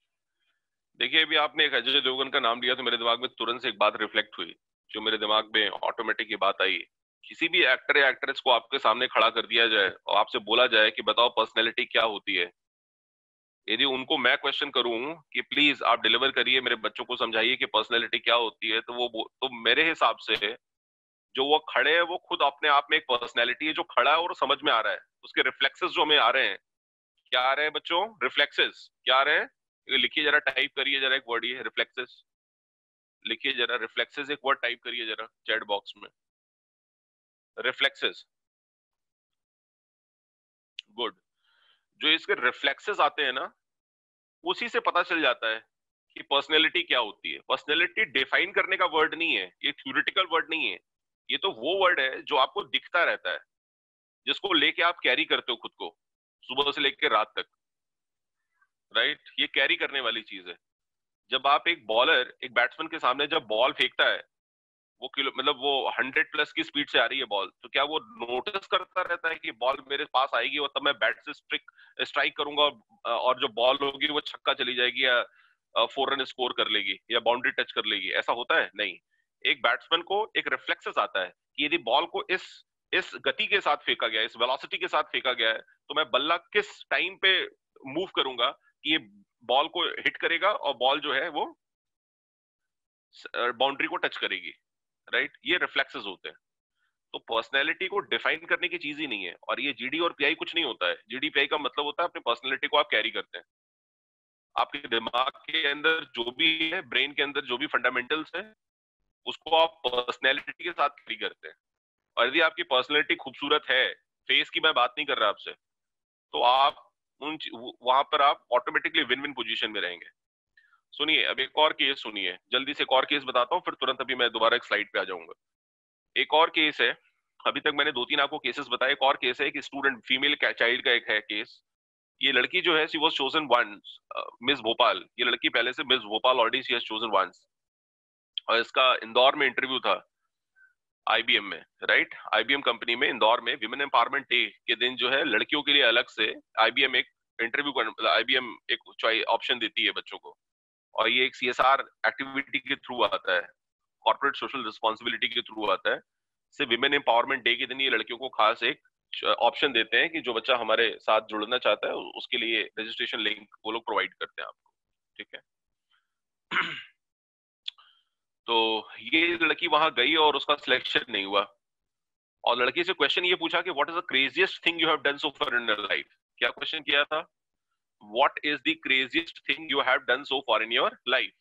देखिए, अभी आपने एक अजय देवगन का नाम लिया तो मेरे दिमाग में तुरंत से एक बात रिफ्लेक्ट हुई, जो मेरे दिमाग में ऑटोमेटिक ये बात आई। किसी भी एक्टर या एक्ट्रेस को आपके सामने खड़ा कर दिया जाए और आपसे बोला जाए कि बताओ पर्सनैलिटी क्या होती है, यदि उनको मैं क्वेश्चन करूं कि प्लीज आप डिलीवर करिए, मेरे बच्चों को समझाइए कि पर्सनैलिटी क्या होती है, तो तो मेरे हिसाब से जो वो खड़े हैं वो खुद अपने आप में एक पर्सनैलिटी है जो खड़ा है और समझ में आ रहा है। उसके रिफ्लेक्सेस जो हमें आ रहे हैं, क्या आ रहे हैं बच्चों, रिफ्लेक्सेस क्या आ रहे हैं? ये लिखिए जरा, टाइप करिए जरा एक वर्ड, ये रिफ्लेक्सेस लिखिए जरा, रिफ्लेक्सेस एक वर्ड टाइप करिए जरा चैट बॉक्स में, रिफ्लेक्सेस। गुड। जो इसके रिफ्लेक्सेस आते हैं ना, उसी से पता चल जाता है कि पर्सनैलिटी क्या होती है। पर्सनैलिटी डिफाइन करने का वर्ड नहीं है, ये थ्योरेटिकल वर्ड नहीं है, ये तो वो वर्ड है जो आपको दिखता रहता है, जिसको लेके आप कैरी करते हो खुद को सुबह से लेकर रात तक। राइट, ये कैरी करने वाली चीज है। जब आप एक बॉलर, एक बैट्समैन के सामने जब बॉल फेंकता है, वो किलो मतलब वो 100+ की स्पीड से आ रही है बॉल, तो क्या वो नोटिस करता रहता है कि बॉल मेरे पास आएगी और तब मैं बैट से स्ट्राइक करूंगा, और जो बॉल होगी वो छक्का चली जाएगी या 4 रन स्कोर कर लेगी या बाउंड्री टच कर लेगी? ऐसा होता है नहीं। एक बैट्समैन को एक रिफ्लेक्सेस आता है कि यदि बॉल को इस गति के साथ फेंका गया, इस वेलोसिटी के साथ फेंका गया है, तो मैं बल्ला किस टाइम पे मूव करूंगा कि ये बॉल को हिट करेगा और बॉल जो है वो बाउंड्री को टच करेगी। राइट, ये रिफ्लेक्सेस होते हैं। तो पर्सनैलिटी को डिफाइन करने की चीज ही नहीं है, और ये जीडी और पीआई कुछ नहीं होता है। जीडी पीआई का मतलब होता है अपनी पर्सनैलिटी को आप कैरी करते हैं। आपके दिमाग के अंदर जो भी है, ब्रेन के अंदर जो भी फंडामेंटल्स है, उसको आप पर्सनैलिटी के साथ कैरी करते हैं। और यदि आपकी पर्सनैलिटी खूबसूरत है, फेस की मैं बात नहीं कर रहा आपसे, तो आप वहां पर आप ऑटोमेटिकली विन विन पोजीशन में रहेंगे। सुनिए, अब एक और केस सुनिए, जल्दी से एक और केस बताता हूँ, फिर तुरंत अभी मैं दोबारा एक स्लाइड पे आ जाऊंगा। एक और केस है, अभी तक मैंने 2-3 आपको केसेस बताए। एक और केस है, एक स्टूडेंट, फीमेल चाइल्ड का एक है केस। ये लड़की जो है, she was chosen once miss Bhopal. ये लड़की पहले से miss Bhopal already she has chosen once, और इसका इंदौर में इंटरव्यू था, आईबीएम में। राइट, आईबीएम कंपनी में इंदौर में विमेन एम्पावरमेंट डे के दिन जो है, लड़कियों के लिए अलग से आईबीएम एक इंटरव्यू, आईबीएम एक ऑप्शन देती है बच्चों को, और ये एक सीएसआर एक्टिविटी के थ्रू आता है, कॉर्पोरेट सोशल रिस्पॉन्सिबिलिटी के थ्रू आता है। से विमेन एम्पावरमेंट डे के दिन ये लड़कियों को खास एक ऑप्शन देते हैं कि जो बच्चा हमारे साथ जुड़ना चाहता है उसके लिए रजिस्ट्रेशन लिंक वो लोग प्रोवाइड करते हैं आपको। ठीक है। तो ये लड़की वहां गई और उसका सिलेक्शन नहीं हुआ, और लड़की से क्वेश्चन ये पूछा कि what is the craziest thing you have done so far in your life. क्या क्वेश्चन किया था? What is the craziest thing you have done so for in your life.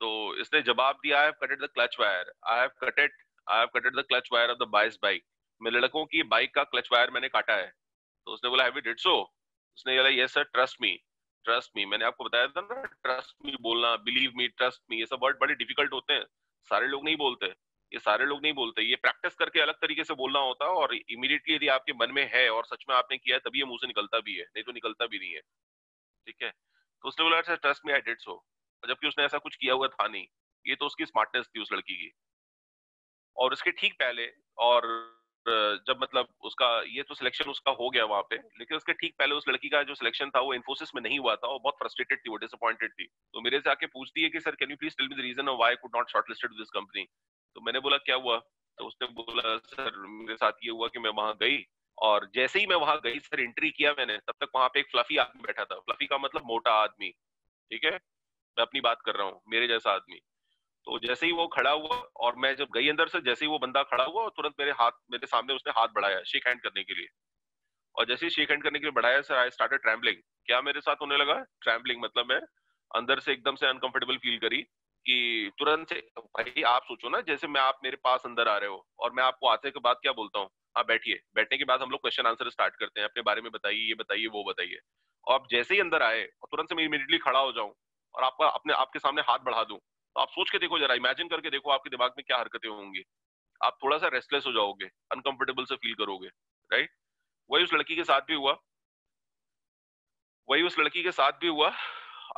तो इसने जवाब दिया, I have कटेड the clutch wire, I have कटेड the clutch wire of the बाइस बाइक, मेरे लड़कों की बाइक का क्लच वायर मैंने काटा है। तो उसने बोला हैव यू डिड सो, उसने बोला यस सर, ट्रस्ट मी, मैंने आपको बताया था ना, ट्रस्ट मी बोलना, बिलीव मी, ट्रस्ट मी, ये सब वर्ड बड़े डिफिकल्ट होते हैं, सारे लोग नहीं बोलते, ये सारे लोग नहीं बोलते, ये प्रैक्टिस करके अलग तरीके से बोलना होता है, और इमीडिएटली यदि आपके मन में है और सच में आपने किया है तभी ये मुंह से निकलता भी है, नहीं तो निकलता भी नहीं है। ठीक है, तो उसने बोला sir trust me I did so, जबकि उसने ऐसा कुछ किया हुआ था नहीं। ये तो उसकी स्मार्टनेस थी उस लड़की की। और उसके ठीक पहले, और जब मतलब उसका ये तो सिलेक्शन उसका हो गया वहां पे, लेकिन उसके ठीक पहले उस लड़की का जो सिलेक्शन था वो इन्फोसिस में नहीं हुआ था, वो बहुत फ्रस्ट्रेटेड थी, वो डिसअपॉइंटेड थी। तो मेरे से आके पूछती है कि sir can you please tell me the reason why I could not shortlisted to this company. तो मैंने बोला क्या हुआ, तो उसने बोला सर मेरे साथ ये हुआ कि मैं वहां गई, और जैसे ही मैं वहां गई सर, एंट्री किया मैंने, तब तक वहां पे एक फ्लफी आदमी बैठा था, फ्लफी का मतलब मोटा आदमी, ठीक है, मैं अपनी बात कर रहा हूँ, मेरे जैसा आदमी। तो जैसे ही वो खड़ा हुआ और मैं जब गई अंदर से, जैसे ही वो बंदा खड़ा हुआ, तुरंत मेरे सामने उसने हाथ बढ़ाया शेक हैंड करने के लिए, और जैसे ही शेक हैंड करने के लिए बढ़ाया सर, आई स्टार्टेड ट्रैम्बलिंग। क्या मेरे साथ होने लगा, ट्रैम्बलिंग, मतलब मैं अंदर से एकदम से अनकंफर्टेबल फील करी, कि तुरंत से, भाई आप सोचो ना, जैसे मैं, आप मेरे पास अंदर आ रहे हो और मैं आपको आते के बाद क्या बोलता हूँ, हाँ बैठिए, बैठने के बाद हम लोग क्वेश्चन आंसर स्टार्ट करते हैं, अपने बारे में बताइए, ये बताइए, वो बताइए, और आप जैसे ही अंदर आए और तुरंत से मैं इमीडिएटली खड़ा हो जाऊं और आपका अपने आपके सामने हाथ बढ़ा दूं, तो आप सोच के देखो जरा, इमेजिन करके देखो आपके दिमाग में क्या हरकतें होंगी। आप थोड़ा सा रेस्टलेस हो जाओगे, अनकंफर्टेबल से फील करोगे, राइट। वही उस लड़की के साथ भी हुआ, वही उस लड़की के साथ भी हुआ,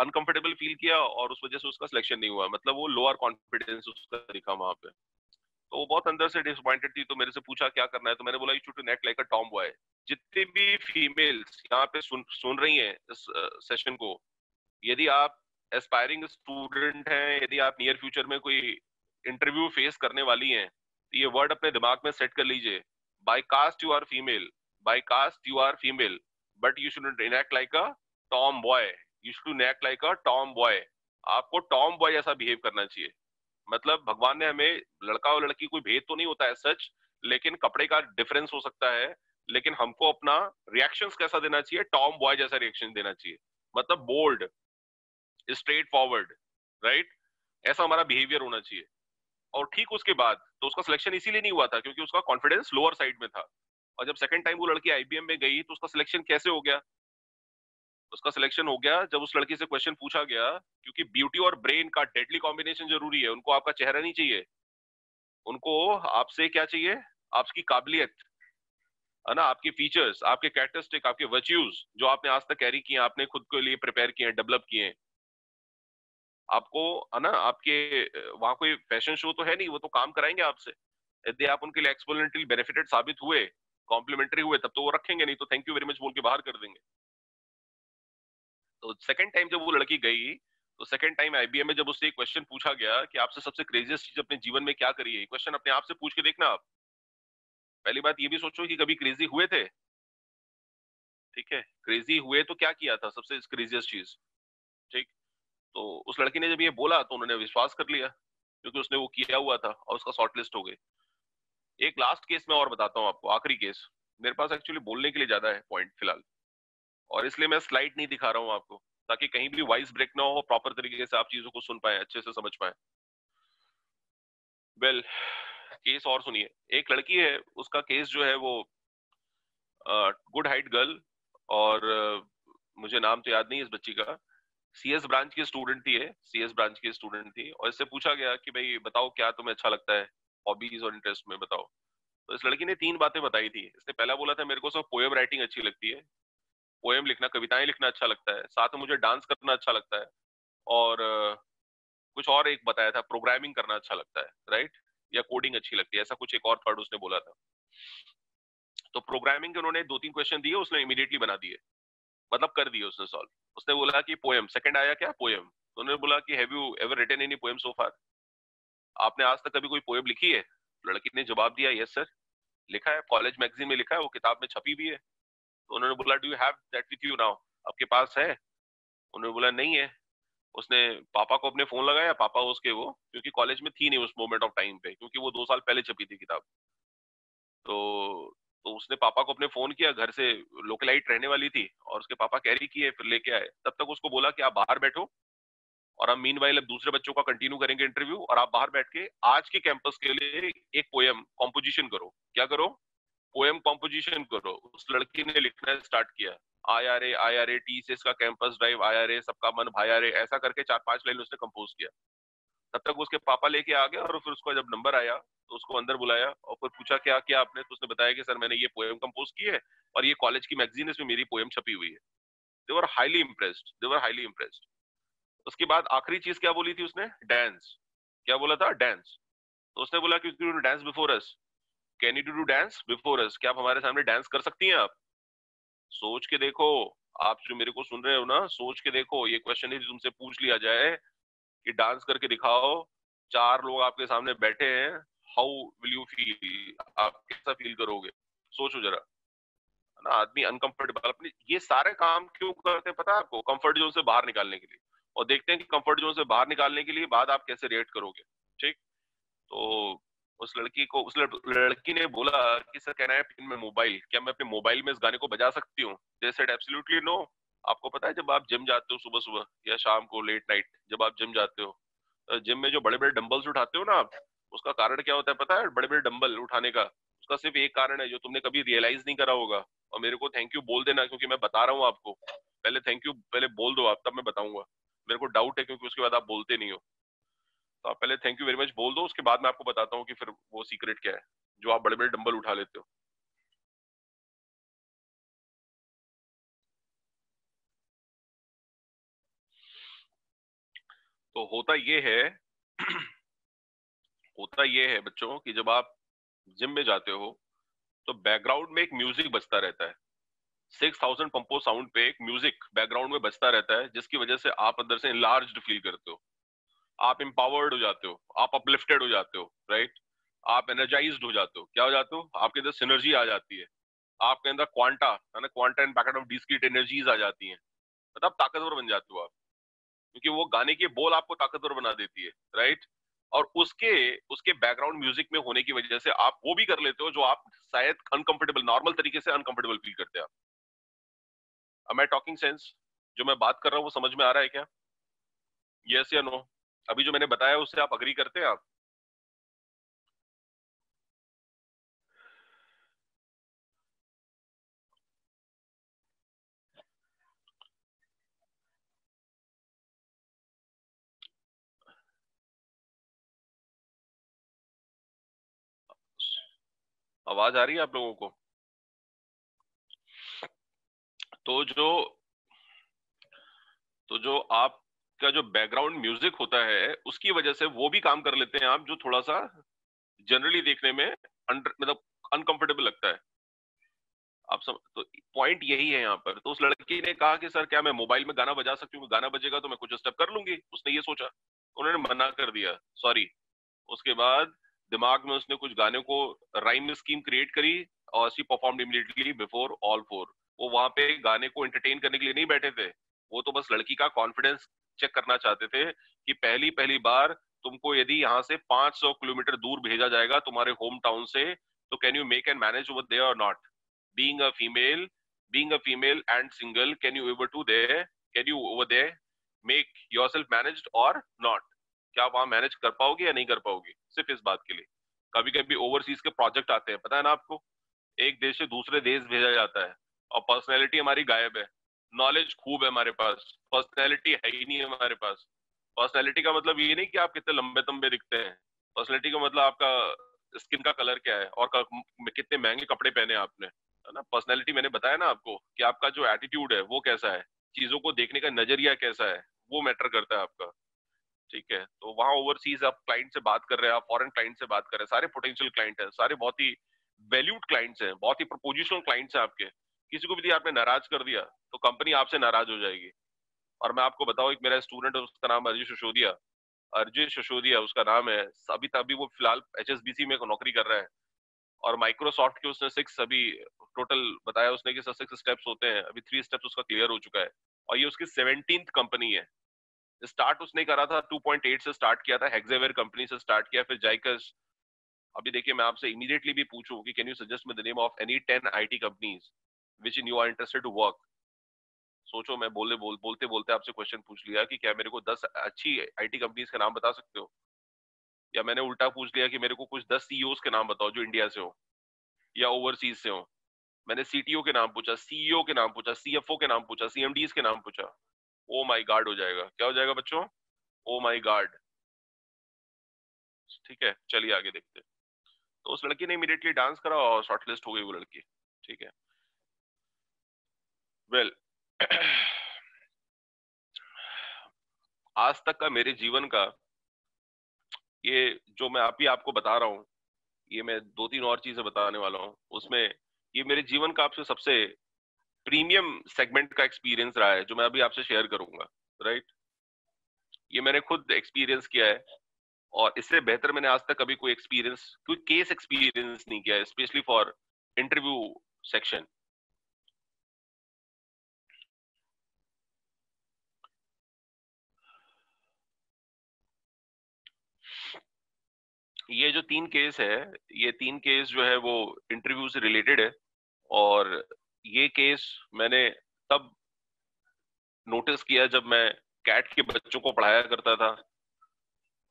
अनकंफर्टेबल फील किया और उस वजह से उसका सिलेक्शन नहीं हुआ, मतलब वो लोअर कॉन्फिडेंस उसका दिखा वहां पे। तो वो बहुत अंदर से डिसअपॉइंटेड थी, तो मेरे से पूछा क्या करना है, तो मैंने बोला you should to neck like a tomboy. जितनी भी फीमेल्स यहाँ पे सुन रही हैं इस सेशन को, यदि आप एस्पायरिंग स्टूडेंट हैं, यदि आप नियर फ्यूचर में कोई इंटरव्यू फेस करने वाली हैं, तो ये वर्ड अपने दिमाग में सेट कर लीजिए, by caste you are female, by caste you are female, but you should act like a tomboy, you should act like a tomboy. आपको टॉम बॉय जैसा बिहेव करना चाहिए। मतलब भगवान ने हमें, लड़का और लड़की कोई भेद तो नहीं होता है सच, लेकिन कपड़े का डिफरेंस हो सकता है, लेकिन हमको अपना रिएक्शंस कैसा देना चाहिए, टॉम बॉय जैसा रिएक्शन देना चाहिए, मतलब बोल्ड, स्ट्रेट फॉरवर्ड, राइट, ऐसा हमारा बिहेवियर होना चाहिए। और ठीक उसके बाद तो उसका सिलेक्शन इसीलिए नहीं हुआ था क्योंकि उसका कॉन्फिडेंस लोअर साइड में था। और जब सेकंड टाइम वो लड़की आईबीएम में गई तो उसका सिलेक्शन कैसे हो गया, उसका सिलेक्शन हो गया जब उस लड़की से क्वेश्चन पूछा गया, क्योंकि ब्यूटी और ब्रेन का डेडली कॉम्बिनेशन जरूरी है, उनको आपका चेहरा नहीं चाहिए, उनको आपसे क्या चाहिए, आपकी काबिलियत, है ना, आपके फीचर्स, आपके कैरेक्टरिस्टिक, आपके वर्च्यूज जो आपने आज तक कैरी किए, आपने खुद के लिए प्रिपेयर किए, डेवलप किए। आपको, है ना, आपके वहां कोई फैशन शो तो है नहीं, वो तो काम कराएंगे आपसे, यदि आप उनके लिए एक्सपोनेंटली बेनिफिटेड साबित हुए, कॉम्प्लीमेंट्री हुए, तब तो वो रखेंगे, नहीं तो थैंक यू वेरी मच बोल के बाहर कर देंगे। तो सेकंड टाइम जब वो लड़की गई, तो सेकंड टाइम आईबीएम में जब उससे क्वेश्चन पूछा गया कि आपसे सबसे क्रेजीस्ट चीज अपने जीवन में क्या करी है, क्वेश्चन अपने आप से पूछ के देखना आप। पहली बात ये भी सोचो कि कभी क्रेजी हुए थे, ठीक है, क्रेजी हुए तो क्या किया था सबसे क्रेजियस्ट चीज, ठीक। तो उस लड़की ने जब ये बोला तो उन्होंने विश्वास कर लिया, क्योंकि उसने वो किया हुआ था और उसका शॉर्ट लिस्ट हो गई। एक लास्ट केस मैं और बताता हूँ आपको, आखिरी केस, मेरे पास एक्चुअली बोलने के लिए ज्यादा है पॉइंट फिलहाल, और इसलिए मैं स्लाइड नहीं दिखा रहा हूँ आपको, ताकि कहीं भी वॉइस ब्रेक ना हो, प्रॉपर तरीके से आप चीजों को सुन पाए, अच्छे से समझ पाए। वेल, केस और सुनिए। एक लड़की है, उसका केस जो है वो गुड हाइट गर्ल, और मुझे नाम तो याद नहीं इस बच्ची का, सीएस ब्रांच की स्टूडेंट थी, है सीएस ब्रांच की स्टूडेंट थी, और इससे पूछा गया कि भाई बताओ क्या तुम्हें अच्छा लगता है, हॉबीज और इंटरेस्ट में बताओ। तो इस लड़की ने 3 बातें बताई थी। इसने पहला बोला था मेरे को सब पोएम राइटिंग अच्छी लगती है, पोएम लिखना, कविताएं लिखना अच्छा लगता है, साथ में मुझे डांस करना अच्छा लगता है, और कुछ और एक बताया था, प्रोग्रामिंग करना अच्छा लगता है, राइट, या कोडिंग अच्छी लगती है, ऐसा कुछ एक और थर्ड उसने बोला था। तो प्रोग्रामिंग के उन्होंने 2-3 क्वेश्चन दिए, उसने इमीडिएटली बना दिए, मतलब कर दिए उसने सॉल्व। उसने बोला कि पोएम, सेकंड आया क्या, पोएम, तो उन्होंने बोला कि have you ever written any poem so far, आपने आज तक कभी कोई पोएम लिखी है। लड़की ने जवाब दिया यस सर, लिखा है, कॉलेज मैगजीन में लिखा है, वो किताब में छपी भी है। तो उन्होंने बोला do you have that with you now, आपके पास है। उन्होंने बोला नहीं है। उसने पापा को अपने फोन लगाया, पापा उसके वो, क्योंकि कॉलेज में थी नहीं उस मोमेंट ऑफ टाइम पे, क्योंकि वो 2 साल पहले छपी थी किताब। तो तो उसने पापा को अपने फोन किया, घर से लोकलाइट रहने वाली थी और उसके पापा कैरी किए, फिर लेके आए। तब तक उसको बोला कि आप बाहर बैठो और हम मीनवाइल अब दूसरे बच्चों का कंटिन्यू करेंगे इंटरव्यू, और आप बाहर बैठ के आज के कैंपस के लिए एक पोएम कॉम्पोजिशन करो। क्या करो? पोएम कॉम्पोजिशन करो। उस लड़की ने लिखना स्टार्ट किया, आया रे टी से इसका कैंपस ड्राइव आया रे, सबका मन भाया रे, ऐसा करके 4-5 लाइन उसने कंपोज किया। तब तक उसके पापा लेके आ गए और फिर उसका जब नंबर आया तो उसको अंदर बुलाया और फिर पूछा क्या किया आपने, तो उसने बताया कि सर मैंने ये पोएम कंपोज की है और ये कॉलेज की मैगजीन इसमें मेरी पोएम छपी हुई है। They were highly impressed, they were highly impressed. उसके बाद आखिरी चीज क्या बोली थी उसने? डांस। क्या बोला था? डांस। तो उसने बोला कि dance before us, can you do dance before us, क्या आप हमारे सामने डांस कर सकती हैं? आप सोच के देखो, आप जो मेरे को सुन रहे हो ना, सोच के देखो, ये क्वेश्चन ही तुमसे पूछ लिया जाए कि डांस करके दिखाओ, 4 लोग आपके सामने बैठे हैं, हाउ विल यू फील? आप कैसा फील करोगे? सोचो जरा, है ना? आदमी अनकंफर्टेबल, अपने ये सारे काम क्यों करते हैं पता है आपको? कंफर्ट जोन से बाहर निकालने के लिए। और देखते हैं कि कंफर्ट जोन से बाहर निकालने के लिए बाद आप कैसे रिएक्ट करोगे। ठीक। तो उस लड़की को, उस लड़की ने बोला कि सर कहना है मैं मोबाइल, क्या मैं अपने मोबाइल में इस गाने को बजा सकती हूँ? They said absolutely no. आपको पता है जब आप जिम जाते हो सुबह सुबह या शाम को लेट नाइट, जब आप जिम जाते हो, जिम में जो बड़े बड़े डंबल्स उठाते हो ना आप, उसका कारण क्या होता है पता है? बड़े बड़े डंबल उठाने का उसका सिर्फ एक कारण है जो तुमने कभी रियलाइज नहीं करा होगा। और मेरे को थैंक यू बोल देना क्योंकि मैं बता रहा हूँ आपको। पहले थैंक यू पहले बोल दो आप, तब मैं बताऊंगा। मेरे को डाउट है क्योंकि उसके बाद आप बोलते नहीं हो। तो आप पहले थैंक यू वेरी मच बोल दो, उसके बाद मैं आपको बताता हूँ कि फिर वो सीक्रेट क्या है जो आप बड़े बड़े डंबल उठा लेते हो। तो होता ये है होता ये है बच्चों कि जब आप जिम में जाते हो तो बैकग्राउंड में एक म्यूजिक बजता रहता है। 6000 पंपो साउंड पे एक म्यूजिक बैकग्राउंड में बजता रहता है जिसकी वजह से आप अंदर से इनलार्ज्ड फील करते हो, आप एम्पावर्ड हो जाते हो, आप अपलिफ्टेड हो जाते हो, राइट? आप एनर्जाइज्ड हो जाते हो। क्या हो जाते हो? आपके अंदर सिनर्जी आ जाती है, आपके अंदर क्वांटा, है ना, quanta and packet of discrete energies आ जाती हैं। मतलब ताकतवर बन जाते हो आप, क्योंकि वो गाने की बोल आपको ताकतवर बना देती है, राइट? और उसके उसके बैकग्राउंड म्यूजिक में होने की वजह से आप वो भी कर लेते हो जो आप शायद अनकंफर्टेबल, नॉर्मल तरीके से अनकंफर्टेबल फील करते हैं आप। अब मैं टॉकिंग सेंस, जो मैं बात कर रहा हूँ वो समझ में आ रहा है क्या? यस या नो? अभी जो मैंने बताया उससे आप अग्री करते हैं आप? आवाज आ रही है आप लोगों को? तो जो तो जो आपका जो बैकग्राउंड म्यूजिक होता है उसकी वजह से वो भी काम कर लेते हैं आप जो थोड़ा सा जनरली देखने में अंडर मतलब अनकंफर्टेबल लगता है। आप सब तो पॉइंट यही है यहाँ पर। तो उस लड़की ने कहा कि सर क्या मैं मोबाइल में गाना बजा सकती हूँ? गाना बजेगा तो मैं कुछ स्टेप कर लूंगी, उसने ये सोचा। उन्होंने मना कर दिया, सॉरी। उसके बाद दिमाग में उसने कुछ गाने को राइम स्कीम क्रिएट करी और she performed immediately before all four. वो वहां पे गाने को एंटरटेन करने के लिए नहीं बैठे थे, वो तो बस लड़की का कॉन्फिडेंस चेक करना चाहते थे कि पहली पहली बार तुमको यदि यहाँ से 500 किलोमीटर दूर भेजा जाएगा तुम्हारे होम टाउन से, तो can you make and manage over there or not? being a female being a female and single, can you able to there can you over there make yourself managed or not? क्या आप वहां मैनेज कर पाओगे या नहीं कर पाओगे? सिर्फ इस बात के लिए कभी कभी ओवरसीज के प्रोजेक्ट आते हैं, पता है ना आपको? एक देश से दूसरे देश भेजा जाता है और पर्सनैलिटी हमारी गायब है। नॉलेज खूब है हमारे पास, पर्सनैलिटी है ही नहीं हमारे पास। पर्सनैलिटी का मतलब ये नहीं कि आप कितने लंबे तंबे दिखते हैं। पर्सनैलिटी का मतलब आपका स्किन का कलर क्या है और कितने महंगे कपड़े पहने आपने, है ना? पर्सनैलिटी मैंने बताया ना आपको कि आपका जो एटीट्यूड है वो कैसा है, चीजों को देखने का नजरिया कैसा है, वो मैटर करता है आपका। ठीक है, तो वहां ओवरसीज आप क्लाइंट से बात कर रहे हैं, आप फॉरेन क्लाइंट से बात कर रहे हैं, सारे पोटेंशियल क्लाइंट हैं, सारे बहुत ही वैल्यूड क्लाइंट्स हैं, बहुत ही प्रपोजिशनल क्लाइंट्स हैं आपके। किसी को भी आपने नाराज कर दिया तो कंपनी आपसे नाराज हो जाएगी। और मैं आपको बताऊं, एक मेरा स्टूडेंट है, उसका नाम अरजीत सिसोदिया। अरजीत सिसोदिया उसका नाम है। अभी तभी वो फिलहाल एचएसबीसी में नौकरी कर रहा है और माइक्रोसॉफ्ट के उसने 6 अभी टोटल बताया उसने कि 6 स्टेप्स होते हैं, अभी 3 स्टेप्स उसका क्लियर हो चुका है। और ये उसकी 17th कंपनी है। स्टार्ट उसने करा था 2.8 से स्टार्ट किया था, हेक्सेवेयर कंपनी से स्टार्ट किया, फिर जाइकस अभी देखिए मैं आपसे इमीडिएटली भी पूछूं कि can you suggest me the name of any 10 IT companies which in you are interested to work. सोचो, मैं बोलते बोलते आपसे क्वेश्चन पूछ लिया कि क्या मेरे को 10 अच्छी आईटी कंपनीज का नाम बता सकते हो, या मैंने उल्टा पूछ लिया कि मेरे को कुछ 10 सीईओज के नाम बताओ जो इंडिया से हो या ओवरसीज से हो। मैंने सीटीओ के नाम पूछा, सीईओ के नाम पूछा, सीएफओ के नाम पूछा, सीएमडीज के नाम पूछा। ओ माय गॉड हो जाएगा, क्या हो जाएगा बच्चों? Oh my God. ठीक है, चलिए आगे देखते हैं। तो उस लड़की ने इमीडिएटली डांस करा और शॉर्टलिस्ट हो गई वो लड़की। ठीक है, वेल आज तक का मेरे जीवन का ये जो मैं अभी आपको बता रहा हूँ, ये मैं दो तीन और चीजें बताने वाला हूँ उसमें, ये मेरे जीवन का आपसे सबसे प्रीमियम सेगमेंट का एक्सपीरियंस रहा है जो मैं अभी आपसे शेयर करूंगा। राइट, ये मैंने खुद एक्सपीरियंस किया है और इससे बेहतर मैंने आज तक कभी कोई केस एक्सपीरियंस नहीं किया है, स्पेशली फॉर इंटरव्यू सेक्शन। ये जो 3 केस है, ये 3 केस जो है वो इंटरव्यू से रिलेटेड है। और ये केस मैंने तब नोटिस किया जब मैं कैट के बच्चों को पढ़ाया करता था,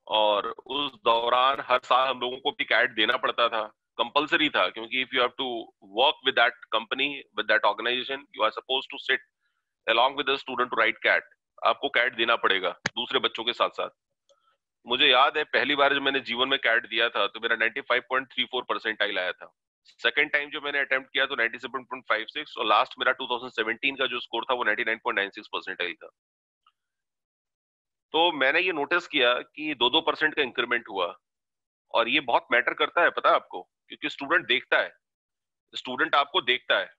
और उस दौरान हर साल हम लोगों को भी कैट देना पड़ता था, कंपलसरी था, क्योंकि if you have to work with that company, with that organisation, you are suppose to sit along with the student to write cat। आपको कैट देना पड़ेगा दूसरे बच्चों के साथ साथ। मुझे याद है पहली बार जब मैंने जीवन में कैट दिया था तो मेरा 95.34 परसेंटाइल आया था। सेकंड टाइम जब मैंने अटेम्प्ट किया तो 97.56, और लास्ट मेरा 2017 का जो स्कोर था वो 99.96 परसेंटाइल था। तो मैंने ये नोटिस किया कि 2-2% का इंक्रीमेंट हुआ, और ये बहुत मैटर करता है, पता है आपको, क्योंकि स्टूडेंट देखता है, स्टूडेंट आपको देखता है।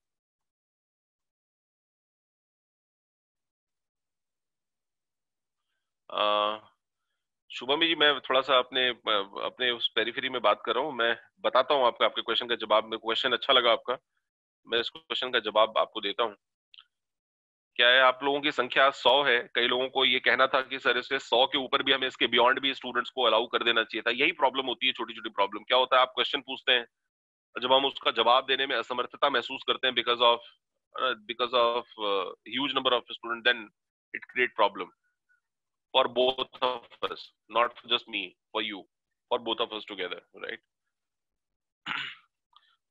शुभम जी, मैं थोड़ा सा अपने अपने उस पेरिफेरी में बात कर रहा हूँ। मैं बताता हूँ आपको आपके क्वेश्चन का जवाब। मेरे क्वेश्चन अच्छा लगा आपका, मैं इस क्वेश्चन का जवाब आपको देता हूँ। क्या है, आप लोगों की संख्या 100 है, कई लोगों को ये कहना था कि सर इसके 100 के ऊपर भी हमें इसके बियॉन्ड भी स्टूडेंट्स को अलाउ कर देना चाहिए था। यही प्रॉब्लम होती है, छोटी छोटी प्रॉब्लम। क्या होता है, आप क्वेश्चन पूछते हैं, जब हम उसका जवाब देने में असमर्थता महसूस करते हैं because of huge number of student, then it create problem for both of us, not just me, for you, for both of us together, right.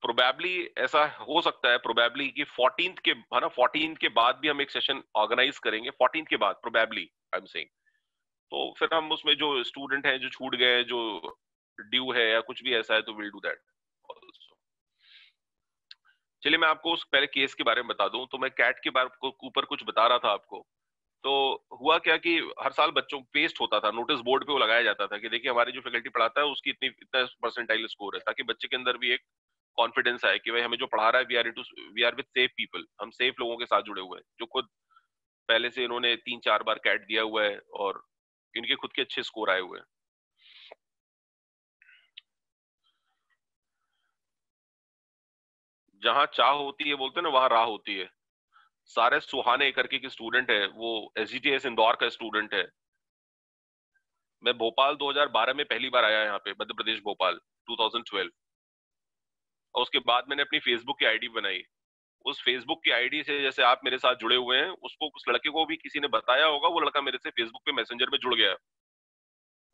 Probably ऐसा हो सकता है, प्रोबेबली कि 14th के, है ना, 14th के बाद भी हम एक सेशन ऑर्गेनाइज करेंगे, 14th के बाद प्रोबेबली, आई एम सेइंग। तो फिर हम उसमें जो स्टूडेंट हैं जो छूट गए, जो ड्यू है या कुछ भी ऐसा है, तो विल डू दैट ऑल्सो। चलिए मैं आपको उस पहले केस के बारे में बता दूं। तो मैं कैट के बारे को ऊपर कुछ बता रहा था आपको। तो हुआ क्या कि हर साल बच्चों पेस्ट होता था, नोटिस बोर्ड पे वो लगाया जाता था कि देखिए हमारी जो फैकल्टी पढ़ाता है उसकी इतना परसेंटाइल स्कोर है, ताकि बच्चे के अंदर भी एक कॉन्फिडेंस आए कि भाई हमें जो पढ़ा रहा है, we are with safe people, हम सेफ लोगों के साथ जुड़े हुए हैं, जो खुद पहले से इन्होंने 3-4 बार कैट दिया हुआ है और इनके खुद के अच्छे स्कोर आए हुए हैं। जहां चाह होती है, बोलते हैं ना, वहां राह होती है। सारे सुहाने करके की स्टूडेंट है, वो एसजीटीएस इंदौर का स्टूडेंट है। मैं भोपाल 2012 में पहली बार आया यहाँ पे, मध्य प्रदेश भोपाल 2012। और उसके बाद मैंने अपनी फेसबुक की आईडी बनाई। उस फेसबुक की आईडी से, जैसे आप मेरे साथ जुड़े हुए हैं, उसको उस लड़के को भी किसी ने बताया होगा, वो लड़का मेरे से फेसबुक पे मैसेंजर में जुड़ गया।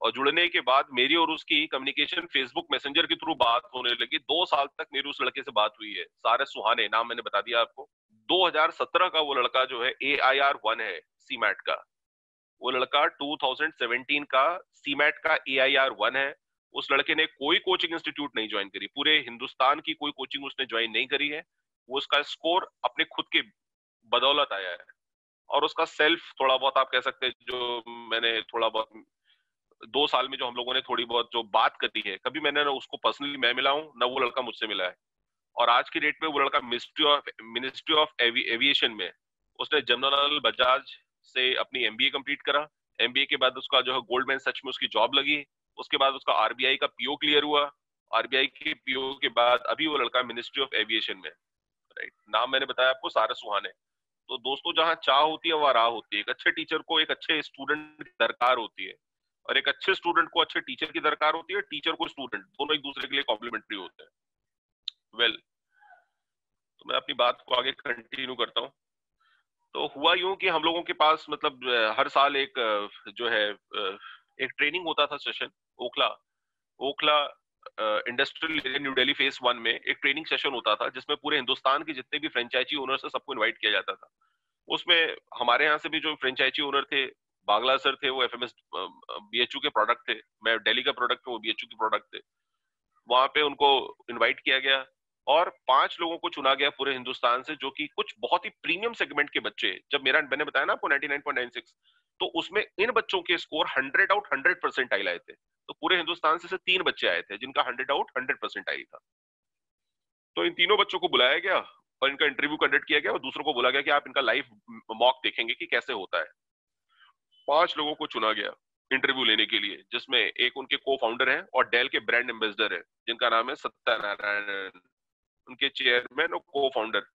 और जुड़ने के बाद मेरी और उसकी कम्युनिकेशन फेसबुक मैसेंजर के थ्रू बात होने लगी। 2 साल तक मेरी उस लड़के से बात हुई है। सारे सुहाने, नाम मैंने बता दिया आपको। 2017 का वो लड़का जो है AIR 1 है, सीमैट का। वो लड़का 2017 का सीमैट का AIR 1 है। उस लड़के ने कोई कोचिंग इंस्टीट्यूट नहीं ज्वाइन करी, पूरे हिंदुस्तान की कोई कोचिंग उसने ज्वाइन नहीं करी है। वो उसका स्कोर अपने खुद के बदौलत आया है। और उसका सेल्फ थोड़ा बहुत, आप कह सकते हैं, जो मैंने थोड़ा बहुत 2 साल में जो हम लोगों ने थोड़ी बहुत जो बात करी है, कभी मैंने ना उसको पर्सनली मैं मिला हूं ना वो लड़का मुझसे मिला है। और आज की डेट में वो लड़का मिनिस्ट्री ऑफ एविएशन में, उसने जनरल बजाज से अपनी एमबीए कंप्लीट करा। एमबीए के बाद उसका जो है गोल्डमैन सच में उसकी जॉब लगी। उसके बाद उसका आरबीआई का पीओ क्लियर हुआ। आरबीआई के पीओ के बाद अभी वो लड़का मिनिस्ट्री ऑफ एविएशन में, राइट। नाम मैंने बताया आपको, सारा सुहाने। तो दोस्तों, जहां चाह होती है वहां राह होती है। एक अच्छे टीचर को एक अच्छे स्टूडेंट की दरकार होती है। और एक अच्छे स्टूडेंट को अच्छे टीचर की दरकार होती है, टीचर को स्टूडेंट, दोनों एक दूसरे के लिए कॉम्प्लीमेंट्री होते हैं। वेल, तो मैं अपनी बात को आगे कंटिन्यू करता हूँ। तो हुआ यूं कि हम लोगों के पास मतलब हर साल एक जो है एक ट्रेनिंग होता था session, Okhla Okhla industrial area new Delhi phase 1 में एक ट्रेनिंग सेशन होता था, जिसमें पूरे हिंदुस्तान के जितने भी फ्रेंचाइजी ओनर्स है सबको इनवाइट किया जाता था। उसमें हमारे यहाँ से भी जो फ्रेंचाइजी ओनर थे, बागला सर थे, वो एफएमएस बीएचयू के प्रोडक्ट थे, मैं दिल्ली का प्रोडक्ट हूँ, वो बीएचयू के प्रोडक्ट थे। वहां पे उनको इनवाइट किया गया और 5 लोगों को चुना गया पूरे हिंदुस्तान से, जो कि कुछ बहुत ही प्रीमियम सेगमेंट के बच्चे, जब मैंने बताया ना आपको 99.96, तो उसमें इन बच्चों के स्कोर 100 आउट 100 परसेंटाइल आए थे। तो पूरे हिंदुस्तान से 3 बच्चे आए थे जिनका 100 आउट 100 परसेंटाइल था। तो इन तीनों बच्चों को बुलाया गया और इनका इंटरव्यू कंडक्ट किया गया और दूसरों को बोला गया कि आप इनका लाइव मॉक देखेंगे कि कैसे होता है। 5 लोगों को चुना गया इंटरव्यू लेने के लिए, जिसमें एक उनके को फाउंडर हैं और डेल के ब्रांड एम्बेसडर है, जिनका नाम है सत्यनारायण, उनके चेयरमैन और को फाउंडर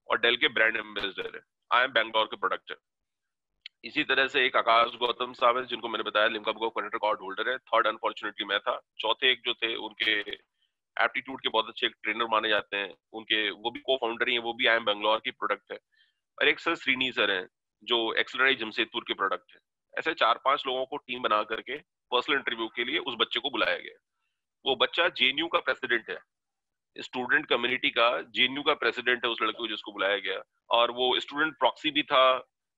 और डेल के ब्रांड एम्बेसडर है। आई एम बैंगलोर के प्रोडक्ट है। इसी तरह से एक आकाश गौतम साहब है, जिनको मैंने बताया Limca book of record holder है। थर्ड अनफॉर्चुनेटली मैं था। चौथे एक जो थे उनके एप्टीट्यूड के बहुत अच्छे एक ट्रेनर माने जाते हैं, उनके वो भी को फाउंडर ही है, वो भी आई एम बैंगलोर की प्रोडक्ट है। और एक सर श्रीनी सर हैं जो एक्सलराइज जमशेदपुर के प्रोडक्ट है। ऐसे 4-5 लोगों को टीम बना करके पर्सनल इंटरव्यू के लिए उस बच्चे को बुलाया गया। वो बच्चा जेएनयू का प्रेसिडेंट है, स्टूडेंट कम्युनिटी का जेएनयू का प्रेसिडेंट है उस लड़के को जिसको बुलाया गया। और वो स्टूडेंट प्रॉक्सी भी था,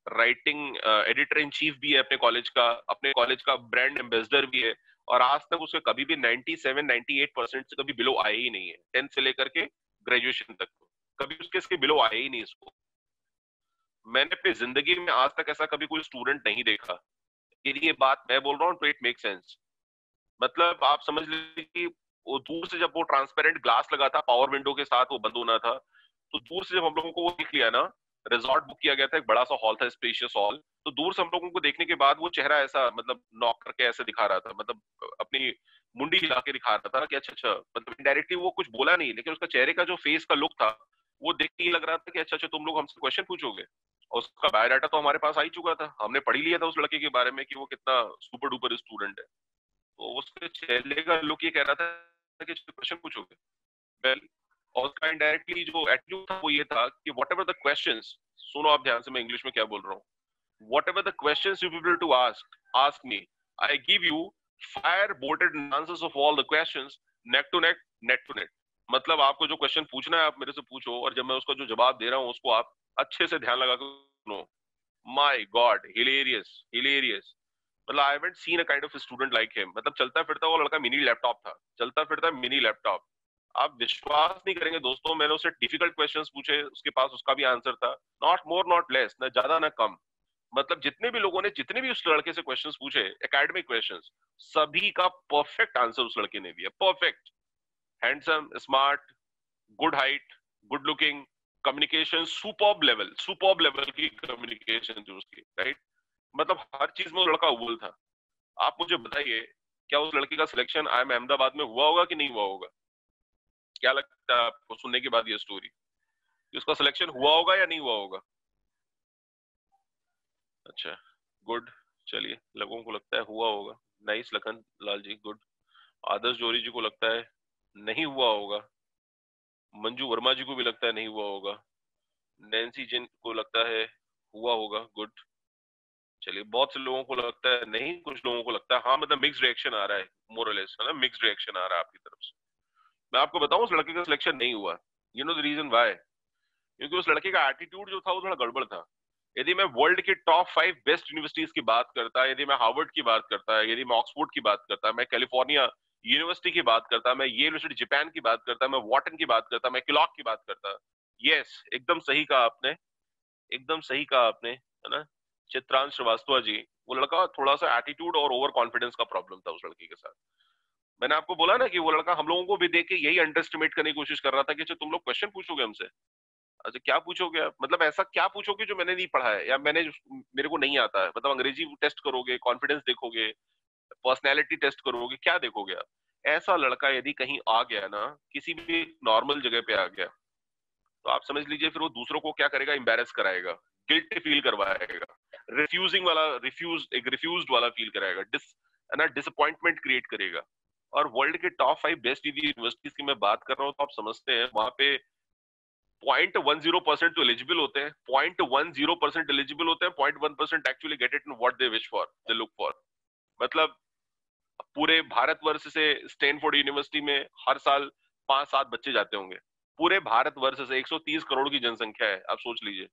राइटिंग एडिटर इन चीफ भी है अपने कॉलेज का ब्रांड एम्बेसडर भी है। और आज तक उसके कभी भी 97-98% से कभी बिलो आए ही नहीं है, 10th से लेकर के ग्रेजुएशन तक कभी उसके बिलो आए ही नहीं इसको। मैंने अपनी जिंदगी में आज तक ऐसा कभी कोई स्टूडेंट नहीं देखा। यदि ये बात मैं बोल रहा हूँ तो इट मेक सेंस। मतलब आप समझ लीजिए कि वो दूर से जब वो ट्रांसपेरेंट ग्लास लगा था पावर विंडो के साथ, वो बंद होना था, तो दूर से जब हम लोगों को वो दिख लिया ना, रिजॉर्ट बुक किया गया था, एक बड़ा सा हॉल था, स्पेशियस हॉल, तो दूर से हम लोगों को देखने के बाद वो चेहरा ऐसा मतलब नॉक करके ऐसे दिखा रहा था, मतलब अपनी मुंडी हिला के दिखा रहा था कि अच्छा अच्छा, मतलब इनडायरेक्टली वो कुछ बोला नहीं, लेकिन उसका चेहरे का जो फेस का लुक था वो देख के ये लग रहा था कि अच्छा अच्छा तुम लोग हमसे क्वेश्चन पूछोगे। और उसका बायोडाटा तो हमारे पास आ ही चुका था, हमने पढ़ ही लिया था उस लड़के के बारे में कि वो कितना सुपर डुपर स्टूडेंट है। तो उसके चेहरे का लुक ये कह रहा था कि क्वेश्चन पूछोगे। वेल, और उसका इनडायरेक्टली जो एटीट्यूड था वो ये था कि व्हाट एवर द क्वेश्चंस, सुनो आप ध्यान से मैं इंग्लिश में क्या बोल रहा हूँ, whatever the questions you people to ask me, I give you fire bolted answers of all the questions, neck to neck, net to net. मतलब आपको जो क्वेश्चन पूछना है आप मेरे से पूछो, और जब मैं उसका जो जवाब दे रहा हूँ उसको आप अच्छे से ध्यान लगा कर सुनो। My god, hilarious hilarious. मतलब I haven't seen a kind of student like him. मतलब चलता फिरता वो लड़का मिनी लैपटॉप था, चलता फिरता मिनी लैपटॉप। आप विश्वास नहीं करेंगे दोस्तों, मैंने उससे डिफिकल्ट क्वेश्चंस पूछे, उसके पास उसका भी आंसर था, नॉट मोर नॉट लेस, ना ज्यादा ना कम। मतलब जितने भी लोगों ने जितने भी उस लड़के से क्वेश्चंस पूछे, एकेडमिक क्वेश्चंस, सभी का परफेक्ट आंसर उस लड़के ने दिया, perfect. Handsome, smart, good height, good looking, communication superb level की कम्युनिकेशन थी उसकी, राइट। मतलब हर चीज में वो लड़का अव्वल था। आप मुझे बताइए, क्या उस लड़के का सिलेक्शन आई एम अहमदाबाद में हुआ होगा कि नहीं हुआ होगा? क्या लगता है आपको सुनने के बाद ये स्टोरी, कि उसका सिलेक्शन हुआ होगा या नहीं हुआ होगा? अच्छा, गुड। चलिए, लोगों को लगता है हुआ होगा। Nice Lakhan Lal ji, good. आदर्श जोरी जी को लगता है नहीं हुआ होगा। मंजू वर्मा जी को भी लगता है नहीं हुआ होगा। नैन्सी जिन को लगता है हुआ होगा, गुड। चलिए, बहुत से लोगों को लगता है नहीं, कुछ लोगों को लगता है हाँ। मतलब मिक्स्ड रिएक्शन आ रहा है, मोरलेस है ना, मिक्स्ड रिएक्शन आ रहा है आपकी तरफ से। मैं आपको बताऊं, उस लड़के का सिलेक्शन नहीं हुआ। You know the reason why? क्योंकि उस लड़के का एटीट्यूड जो था वो थोड़ा गड़बड़ था। यदि मैं वर्ल्ड की टॉप 5 बेस्ट यूनिवर्सिटीज की बात करता, यदि मैं हार्वर्ड की बात करता, यदि मैं ऑक्सफोर्ड की बात करता, मैं कैलिफोर्निया यूनिवर्सिटी की बात करता, मैं ये यूनिवर्सिटी जापान की बात करता, मैं वॉटन की बात करता, मैं क्लॉक की बात करता। यस, एकदम सही कहा आपने, एकदम सही कहा आपने, है ना। चित्रांश श्रीवास्तव जी, वो लड़का थोड़ा सा एटीट्यूड और ओवर कॉन्फिडेंस का प्रॉब्लम था उस लड़के के साथ। मैंने आपको बोला ना कि वो लड़का हम लोगों को भी देख के यही अंडर एस्टिमेट करने की कोशिश कर रहा था कि अच्छा तुम लोग क्वेश्चन पूछोगे हमसे। अच्छा, क्या पूछोगे आप? मतलब ऐसा क्या पूछोगे जो मैंने नहीं पढ़ा है या मेरे को नहीं आता है? मतलब अंग्रेजी टेस्ट करोगे, कॉन्फिडेंस देखोगे, पर्सनैलिटी टेस्ट करोगे, क्या देखोगे आप? ऐसा लड़का यदि कहीं आ गया ना, किसी भी नॉर्मल जगह पे आ गया, तो आप समझ लीजिए फिर वो दूसरों को क्या करेगा, एम्बैरेस कराएगा, गिल्ट फील करवाएगा, रिफ्यूजिंग वाला, रिफ्यूज एक रिफ्यूज्ड वाला फील कराएगा, है ना, डिसअपॉइंटमेंट क्रिएट करेगा। और वर्ल्ड के टॉप 5 बेस्ट डिग्री यूनिवर्सिटीज की मैं बात कर रहा हूँ, तो आप समझते हैं वहां पे 0.10% तो एलिजिबल होते हैं, 0.10% एलिजिबल होते हैं, 0.1% actually get it in what they wish for, they look for. मतलब पूरे भारतवर्ष से स्टैनफोर्ड यूनिवर्सिटी में हर साल 5-7 बच्चे जाते होंगे। पूरे भारतवर्ष से 130 करोड़ की जनसंख्या है, आप सोच लीजिए,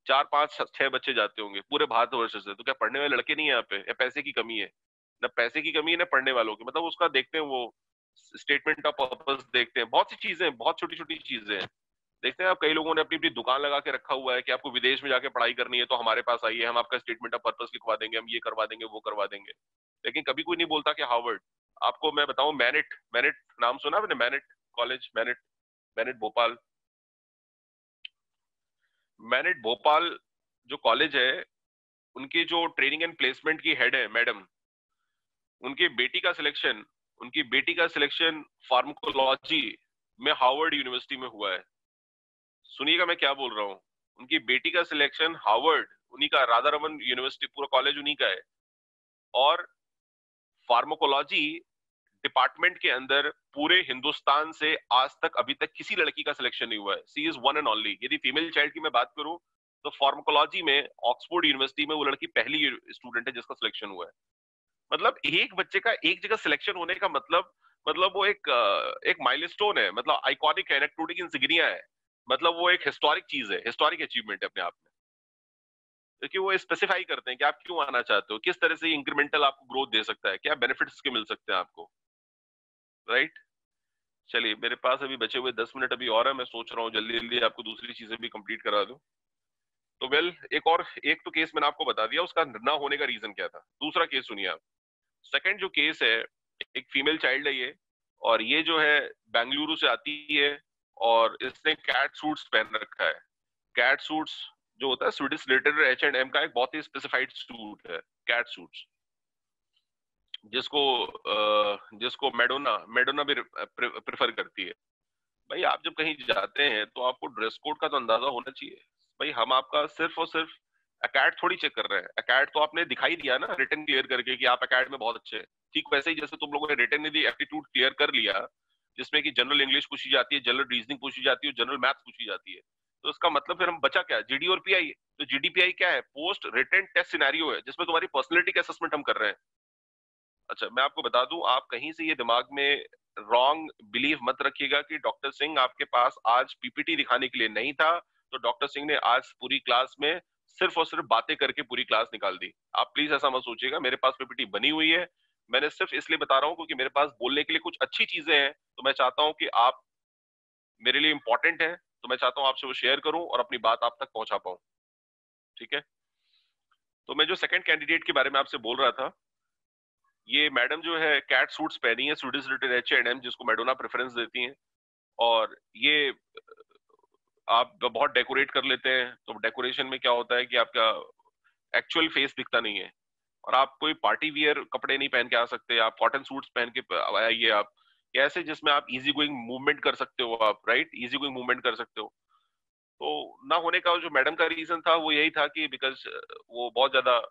4-5-6 बच्चे जाते होंगे पूरे भारतवर्ष से। तो क्या पढ़ने वाले लड़के नहीं है यहाँ पे, या पैसे की कमी है? ना पैसे की कमी है ना पढ़ने वालों की, मतलब उसका देखते हैं वो स्टेटमेंट ऑफ पर्पस, देखते हैं बहुत सी चीजें, बहुत छोटी छोटी चीजें हैं। देखते हैं आप, कई लोगों ने अपनी अपनी दुकान लगा के रखा हुआ है कि आपको विदेश में जाके पढ़ाई करनी है तो हमारे पास आइए, हम आपका स्टेटमेंट ऑफ पर्पस लिखवा देंगे, हम ये करवा देंगे, वो करवा देंगे। लेकिन कभी कोई नहीं बोलता कि हार्वर्ड, आपको मैं बताऊं, मैनेट, मैनेट नाम सुना आपने? MANET college, MANET, MANET Bhopal, MANET Bhopal जो कॉलेज है, उनकी जो ट्रेनिंग एंड प्लेसमेंट की हेड है मैडम, उनकी बेटी का सिलेक्शन, उनकी बेटी का सिलेक्शन फार्माकोलॉजी में हार्वर्ड यूनिवर्सिटी में हुआ है। सुनिएगा मैं क्या बोल रहा हूँ, उनकी बेटी का सिलेक्शन हार्वर्ड, उन्हीं का, राधा रमन यूनिवर्सिटी, पूरा कॉलेज उन्हीं का है। और फार्माकोलॉजी डिपार्टमेंट के अंदर पूरे हिंदुस्तान से आज तक अभी तक किसी लड़की का सिलेक्शन नहीं हुआ है। सी इज वन एंड ओनली। यदि फीमेल चाइल्ड की मैं बात करूं तो फार्माकोलॉजी में ऑक्सफोर्ड यूनिवर्सिटी में वो लड़की पहली स्टूडेंट है जिसका सिलेक्शन हुआ है। मतलब एक बच्चे का एक जगह सिलेक्शन होने का मतलब वो एक माइलस्टोन है, मतलब आइकॉनिक है, एनेक्डोटिक इंसिग्निया है, मतलब वो एक हिस्टोरिक चीज है, हिस्टोरिक अचीवमेंट है अपने आप में। क्योंकि वो स्पेसिफाई करते हैं कि आप क्यों आना चाहते हो, किस तरह से इंक्रीमेंटल आपको ग्रोथ दे सकता है, क्या बेनिफिट्स के मिल सकते हैं आपको, राइट। चलिए, मेरे पास अभी बचे हुए 10 मिनट अभी और है, मैं सोच रहा हूँ जल्दी जल्दी आपको दूसरी चीजें भी कंप्लीट करा दूं। तो वेल, एक तो केस मैंने आपको बता दिया, उसका ना होने का रीजन क्या था। दूसरा केस सुनिए आप। सेकंड जो केस है, एक फीमेल चाइल्ड है ये, और ये जो है बेंगलुरु से आती है, और इसने कैट सूट्स पहन रखा है। कैट सूट्स जो होता है, स्वीडिश लिटरेचर H&M का एक बहुत ही स्पेसिफाइड सूट है, कैट सूट्स, जिसको मैडोना मैडोना भी प्रेफर करती है। भाई आप जब कहीं जाते हैं तो आपको ड्रेस कोड का तो अंदाजा होना चाहिए। भाई हम आपका सिर्फ और सिर्फ अकेड थोड़ी चेक कर रहे हैं। अकेड तो आपने दिखाई दिया ना रिटन क्लियर करके कि आप अकेड में बहुत अच्छे हैं। ठीक वैसे ही जैसे तुम लोगों ने रिटन में भी एप्टीट्यूड क्लियर कर लिया, जिसमें कि जनरल इंग्लिश पूछी जाती है, जनरल रीजनिंग पूछी जाती है, जनरल मैथ्स पूछी जाती है। तो इसका मतलब फिर हम बचा क्या, जीडी और पीआई। तो जीडीपीआई क्या है? पोस्ट रिटन टेस्ट सिनेरियो है, जिसमें तुम्हारी पर्सनैलिटी का असेसमेंट हम कर रहे हैं। अच्छा, मैं आपको बता दूं, आप कहीं से ये दिमाग में रॉन्ग बिलीव मत रखिएगा कि डॉक्टर सिंह आपके पास आज पीपीटी दिखाने के लिए नहीं था, तो डॉक्टर सिंह ने आज पूरी क्लास में सिर्फ और सिर्फ बातें करके पूरी क्लास निकाल दी। आप प्लीज ऐसा मत सोचिएगा। मेरे पास पीपीटी बनी हुई है, मैंने सिर्फ इसलिए बता रहा हूँ क्योंकि मेरे पास बोलने के लिए कुछ अच्छी चीजें हैं, तो मैं चाहता हूँ कि आप मेरे लिए इंपॉर्टेंट है, तो मैं चाहता हूँ आपसे वो शेयर करूं और अपनी बात आप तक पहुंचा पाऊं। ठीक है, तो मैं जो सेकंड कैंडिडेट के बारे में आपसे बोल रहा था, ये मैडम जो है कैट सूट्स पहनी है, स्वीडिश लिटरेचर H&M, जिसको मैडोना प्रेफरेंस देती हैं। और ये आप बहुत डेकोरेट कर लेते हैं, तो डेकोरेशन में क्या होता है कि आपका एक्चुअल फेस दिखता नहीं है, और आप कोई पार्टी वियर कपड़े नहीं पहन के आ सकते, आप कॉटन सूट्स पहन के आइए। आप ऐसे जिसमें आप इजी गोइंग मूवमेंट कर सकते हो, आप राइट इजी गोइंग मूवमेंट कर सकते हो। तो ना होने का जो मैडम का रीजन था वो यही था कि बिकॉज वो बहुत ज्यादा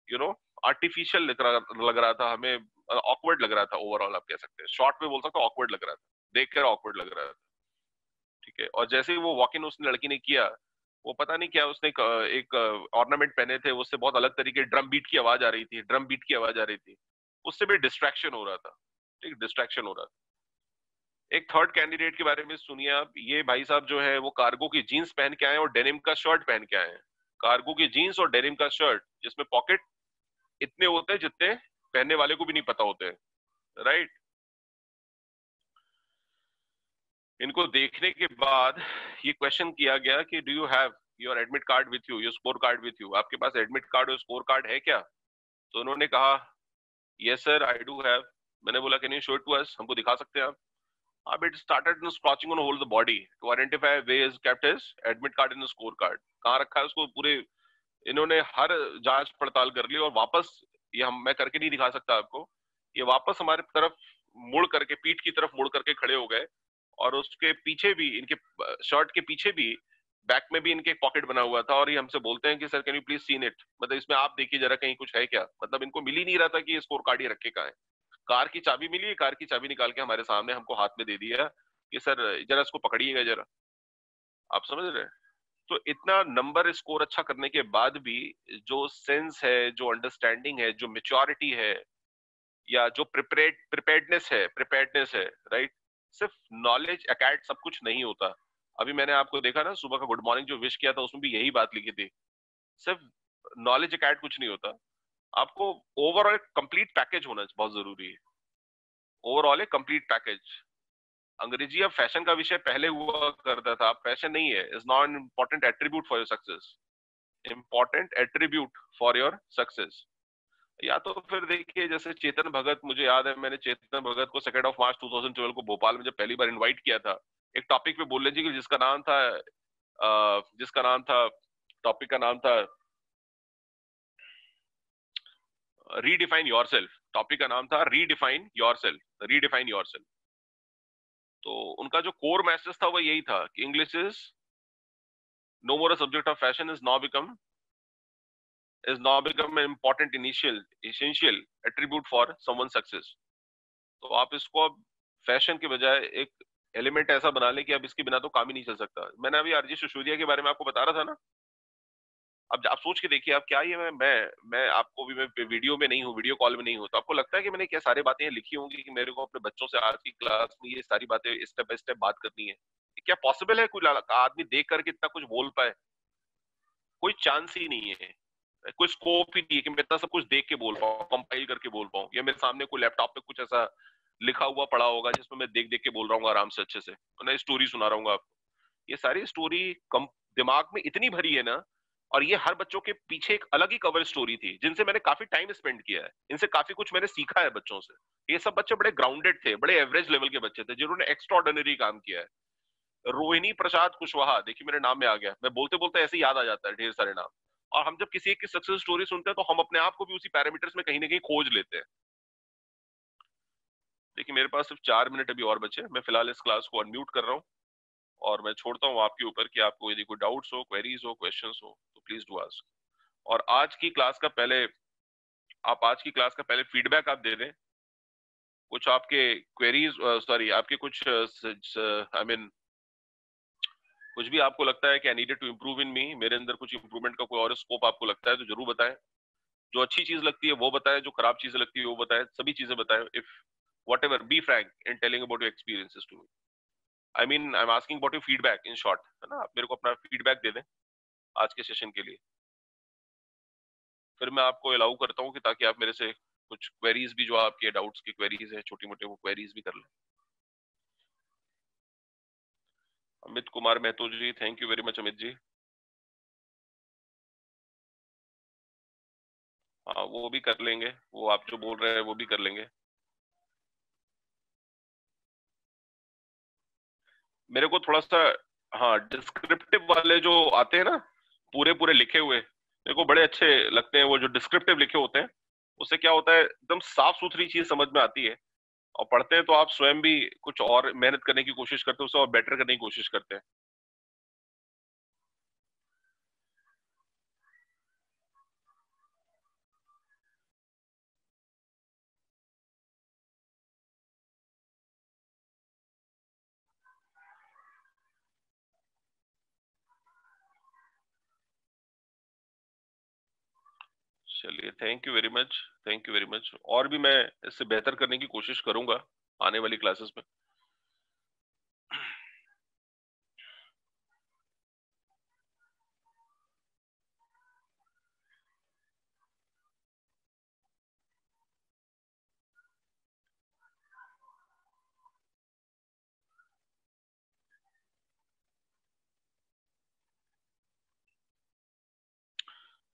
यू नो आर्टिफिशियल लग रहा था हमें, ऑकवर्ड लग रहा था ओवरऑल, आप कह सकते हैं, शॉर्ट में बोल सकते हो ऑकवर्ड लग रहा था, देखकर ऑकवर्ड लग रहा था। ठीक है, और जैसे ही वो वॉक इन उस लड़की ने किया, वो पता नहीं क्या, उसने एक ऑर्नामेंट पहने थे, उससे बहुत अलग तरीके ड्रम बीट की आवाज आ रही थी, ड्रम बीट की आवाज आ रही थी, उससे भी डिस्ट्रैक्शन हो रहा था। ठीक, डिस्ट्रैक्शन हो रहा था। एक थर्ड कैंडिडेट के बारे में सुनिए आप। ये भाई साहब जो है वो कार्गो की जीन्स पहन के आए और डेनिम का शर्ट पहन के आए हैं। कार्गो की जीन्स और डेनिम का शर्ट, जिसमें पॉकेट इतने होते हैं जितने पहनने वाले को भी नहीं पता होते हैं, राइट। इनको देखने के बाद ये क्वेश्चन किया गया कि do you have your admit card with you, your score card with you, आपके पास एडमिट कार्ड और स्कोर कार्ड है क्या? तो उन्होंने कहा yes sir I do have. मैंने बोला can you show it to us, हमको दिखा सकते हैं आप? अब it started scratching on whole the body to identify where is kept his admit card in score card, कहाँ रखा है उसको। पूरे इन्होंने हर जांच पड़ताल कर ली, और वापस, ये हम मैं करके नहीं दिखा सकता आपको, ये वापस हमारे तरफ मुड़ करके, पीठ की तरफ मुड़ करके खड़े हो गए, और उसके पीछे भी, इनके शर्ट के पीछे भी बैक में भी इनके एक पॉकेट बना हुआ था और ये हमसे बोलते हैं कि sir can you please seen it, मतलब इसमें आप देखिए जरा कहीं कुछ है क्या। मतलब इनको मिल ही नहीं रहा था कि ये स्कोर कार्ड ही रखे कहाँ है। कार की चाबी मिली, कार की चाबी निकाल के हमारे सामने हमको हाथ में दे दिया कि सर जरा इसको पकड़िएगा जरा। आप समझ रहे हैं? तो इतना नंबर स्कोर अच्छा करने के बाद भी जो सेंस है, जो अंडरस्टैंडिंग है, जो मेच्योरिटी है, या जो प्रिपेयर्डनेस है, राइट। सिर्फ नॉलेज एकेड सब कुछ नहीं होता। अभी मैंने आपको देखा ना सुबह का गुड मॉर्निंग जो विश किया था उसमें भी यही बात लिखी थी। सिर्फ नॉलेज एकेड कुछ नहीं होता, आपको ओवरऑल कंप्लीट पैकेज होना बहुत जरूरी है। ओवरऑल एक कंप्लीट पैकेज। अंग्रेजी अब फैशन का विषय पहले हुआ करता था, अब फैशन नहीं है। Is not an important attribute for your success, important attribute for your success. या तो फिर देखिए जैसे चेतन भगत, मुझे याद है मैंने चेतन भगत को 2 मार्च 2012 को भोपाल में जब पहली बार इनवाइट किया था एक टॉपिक पे बोलने जी, जिसका नाम था टॉपिक का नाम था रीडिफाइन योरसेल्फ। टॉपिक का नाम था रीडिफाइन योरसेल्फ, रीडिफाइन योरसेल्फ। तो उनका जो कोर मैसेज था वो यही था कि English is no more a subject of fashion, is now become an important essential attribute for someone's success। तो आप इसको अब फैशन के बजाय एक एलिमेंट ऐसा बना ले कि अब इसके बिना तो काम ही नहीं चल सकता। मैंने अभी आरजी सिसोदिया के बारे में आपको बता रहा था ना। अब आप सोच के देखिए, आप क्या ये मैं आपको भी, मैं वीडियो में नहीं हूँ, वीडियो कॉल में नहीं हूँ, तो आपको लगता है कि मैंने क्या सारी बातें लिखी होंगी कि मेरे को अपने बच्चों से आज की क्लास में ये सारी बातें स्टेप बाय स्टेप बात करनी है? क्या पॉसिबल है कोई आदमी देख करके इतना कुछ बोल पाए? कोई चांस ही नहीं है, कोई स्कोप ही नहीं है कि मैं इतना सब कुछ देख के बोल पाऊँ, कंपाइल करके बोल पाऊँ, या मेरे सामने कोई लैपटॉप पे कुछ ऐसा लिखा हुआ पड़ा होगा जिसमें मैं देख देख के बोल रहा हूँ आराम से अच्छे से, मैं स्टोरी सुना रहा हूँ आपको। ये सारी स्टोरी दिमाग में इतनी भरी है ना, और ये हर बच्चों के पीछे एक अलग ही कवर स्टोरी थी जिनसे मैंने काफी टाइम स्पेंड किया है, इनसे काफी कुछ मैंने सीखा है बच्चों से। ये सब बच्चे बड़े ग्राउंडेड थे, बड़े एवरेज लेवल के बच्चे थे जिन्होंने एक्स्ट्राऑर्डिनरी काम किया है। रोहिणी प्रसाद कुशवाहा, देखिए मेरे नाम में आ गया, मैं बोलते बोलते ऐसे ही याद आ जाता है ढेर सारे नाम। और हम जब किसी एक की सक्सेस स्टोरी सुनते हैं तो हम अपने आप को भी उसी पैरामीटर्स में कहीं ना कहीं खोज लेते हैं। देखिए मेरे पास सिर्फ 4 मिनट अभी और बचे, मैं फिलहाल इस क्लास को अनम्यूट कर रहा हूँ और मैं छोड़ता हूँ आपके ऊपर कि आपको यदि कोई डाउट्स हो, क्वेरीज हो, क्वेश्चंस हो तो प्लीज डू आस्क। और आज की क्लास का पहले फीडबैक आप दे दें। कुछ आपके क्वेरीज, सॉरी आपके कुछ आई मीन कुछ भी आपको लगता है कि I needed to improve in me, मेरे अंदर कुछ इंप्रूवमेंट का कोई और स्कोप आपको लगता है तो जरूर बताएं। जो अच्छी चीज लगती है वो बताएं, जो खराब चीजें लगती है वो बताएं, सभी चीजें बताएं। If whatever, be frank in telling about your experiences to me। I mean, I'm asking about your feedback in short, है ना। आप मेरे को अपना फीडबैक दे दें आज के सेशन के लिए, फिर मैं आपको अलाउ करता हूँ कि ताकि आप मेरे से कुछ क्वेरीज भी, जो आपके डाउट्स की क्वेरीज है छोटी मोटे, वो क्वेरीज भी कर लें। Amit Kumar Mahato ji, thank you very much Amit ji. हाँ वो भी कर लेंगे, वो आप जो बोल रहे हैं वो भी कर लेंगे। मेरे को थोड़ा सा, हाँ डिस्क्रिप्टिव वाले जो आते हैं ना पूरे पूरे लिखे हुए, मेरे को बड़े अच्छे लगते हैं वो जो डिस्क्रिप्टिव लिखे होते हैं। उससे क्या होता है, एकदम साफ सुथरी चीज समझ में आती है, और पढ़ते हैं तो आप स्वयं भी कुछ और मेहनत करने की कोशिश करते हैं, उसे और बेटर करने की कोशिश करते हैं। चलिए, thank you very much, thank you very much. और भी मैं इससे बेहतर करने की कोशिश करूंगा आने वाली क्लासेस में।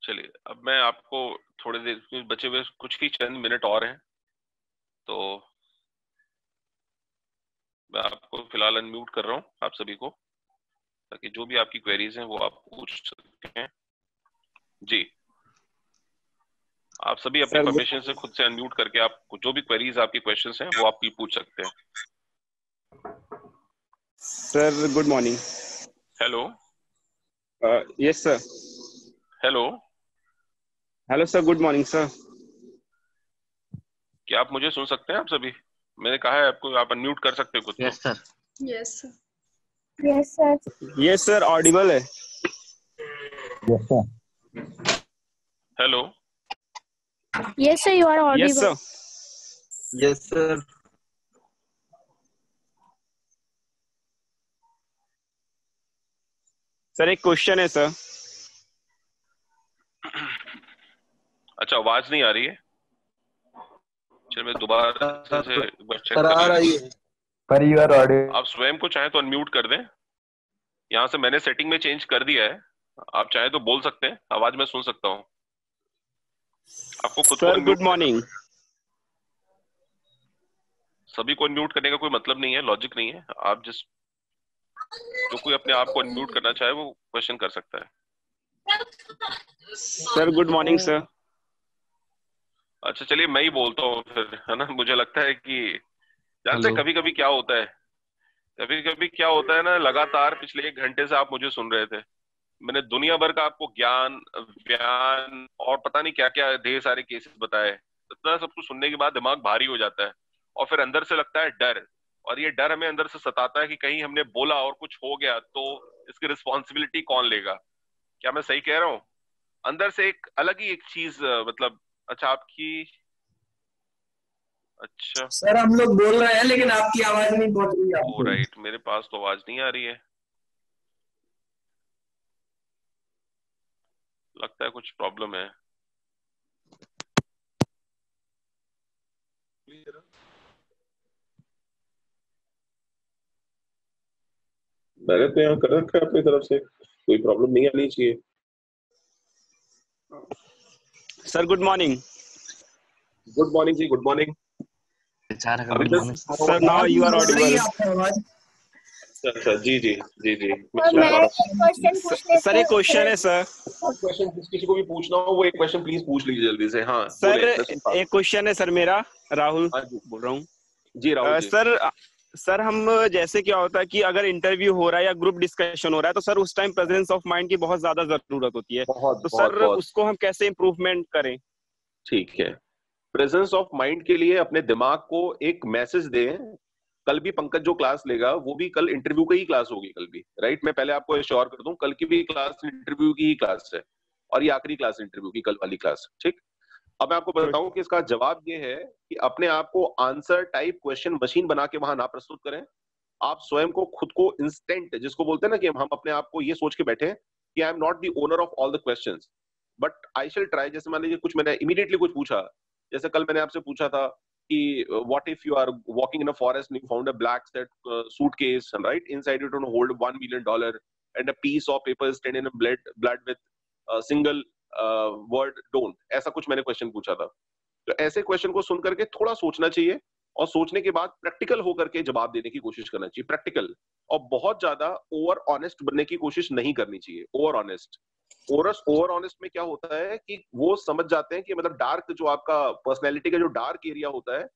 चलिए अब मैं आपको थोड़ी देर, कुछ बचे हुए कुछ ही चंद मिनट और हैं, तो मैं आपको फिलहाल अनम्यूट कर रहा हूँ आप सभी को, ताकि जो भी आपकी क्वेरीज हैं वो आप पूछ सकते हैं। जी, आप सभी अपनी परमिशन से खुद से अनम्यूट करके आप जो भी क्वेरीज आपकी क्वेश्चंस हैं वो आप पूछ सकते हैं। Sir good morning. Hello, yes sir. Hello, hello sir, good morning sir. क्या आप मुझे सुन सकते हैं? आप सभी, मैंने कहा है आपको, आप अनम्यूट कर सकते हो खुद को। Yes sir. Yes sir. Yes sir. Yes sir, audible है। Yes sir. Hello, yes sir, you are yes audible. Sir. Yes sir. Sir एक क्वेश्चन है सर। अच्छा, आवाज नहीं आ रही है? चलिए मैं दोबारा से एक बार चेक सर कर आ लेता रही हूँ। है। पर यू आर ऑडिबल। आप स्वयं को चाहे तो अनम्यूट कर दें। यहाँ से मैंने सेटिंग में चेंज कर दिया है, आप चाहे तो बोल सकते हैं, आवाज मैं सुन सकता हूँ। आपको खुद को सर अनम्यूट गुड मॉर्निंग। सभी को अनम्यूट करने का कोई मतलब नहीं है, लॉजिक नहीं है। आप जिस जो कोई अपने आप को अनम्यूट करना चाहे वो क्वेश्चन कर सकता है। Sir good morning sir. अच्छा चलिए मैं ही बोलता हूँ फिर, है ना। मुझे लगता है कि जानते हैं हेलो। कभी कभी क्या होता है, कभी कभी क्या होता है ना, लगातार पिछले 1 घंटे से आप मुझे सुन रहे थे, मैंने दुनिया भर का आपको ज्ञान व्यान और पता नहीं क्या क्या ढेर सारे केसेस बताए। इतना सब कुछ सुनने के बाद दिमाग भारी हो जाता है और फिर अंदर से लगता है डर। और ये डर हमें अंदर से सताता है कि कहीं हमने बोला और कुछ हो गया तो इसकी रिस्पॉन्सिबिलिटी कौन लेगा। क्या मैं सही कह रहा हूँ? अंदर से एक अलग ही एक चीज मतलब। अच्छा आपकी, अच्छा सर हम लोग बोल रहे हैं लेकिन आपकी आवाज नहीं पहुंच रही है ओ आपको। राइट, मेरे पास तो आवाज नहीं आ रही है, लगता है कुछ प्रॉब्लम है। मैंने तो यहाँ कर रखा है अपनी तरफ से, कोई प्रॉब्लम नहीं आनी चाहिए। Sir good morning. Good morning ji, good morning. अभी तक सर नाउ यू आर पहुंच रही ऑडिबल। है आपकी आवाज। अच्छा जी जी जी जी, मैं और सुन मैं पा रहा एक क्वेश्चन हूँ। पूछने सर एक क्वेश्चन है सर। क्वेश्चन किसी को भी पूछना हो वो एक क्वेश्चन प्लीज पूछ लीजिए जल्दी से। हाँ सर बोले, मैं सुन पा रहा एक क्वेश्चन है सर मेरा। राहुल हूँ। हाँ जी बोल रहा हूँ। जी, राहुल जी। सर सर हम जैसे क्या होता है कि अगर इंटरव्यू हो रहा है या ग्रुप डिस्कशन हो रहा है तो सर उस टाइम प्रेजेंस ऑफ माइंड की बहुत ज्यादा जरूरत होती है। बहुत तो बहुत सर बहुत उसको हम कैसे इम्प्रूवमेंट करें? ठीक है। प्रेजेंस ऑफ माइंड के लिए अपने दिमाग को एक मैसेज दें। कल भी पंकज जो क्लास लेगा वो भी कल इंटरव्यू की ही क्लास होगी, कल भी राइट। मैं पहले आपको एश्योर कर दूं, कल की भी क्लास इंटरव्यू की ही क्लास है और ये आखिरी क्लास इंटरव्यू की, कल वाली क्लास, ठीक। अब मैं आपको बताऊं कि इसका जवाब ये है कि अपने आप को आंसर टाइप क्वेश्चन मशीन बना के वहां ना प्रस्तुत करें। आप स्वयं को खुद को इंस्टेंट, जिसको बोलते हैं ना कि हम अपने आप को ये सोच के बैठे कि I am not the owner of all the questions but I shall try. जैसे मान लीजिए कुछ मैंने इमीडिएटली कुछ पूछा, जैसे कल मैंने आपसे पूछा था कि what if you are walking in a forest and you found a black suitcase right, inside it hold $1 million and a piece of paper stain in blood blood with single word don't, ऐसा कुछ मैंने क्वेश्चन पूछा था। तो ऐसे क्वेश्चन को सुन करके थोड़ा सोचना चाहिए और सोचने के बाद प्रैक्टिकल होकर के जवाब देने की कोशिश करना चाहिए, प्रैक्टिकल। और बहुत ज्यादा ओवर ऑनेस्ट बनने की कोशिश नहीं करनी चाहिए। ओवर ऑनेस्ट, ओवर ऑनेस्ट में क्या होता है कि वो समझ जाते हैं कि मतलब डार्क जो आपका पर्सनैलिटी का जो डार्क एरिया होता है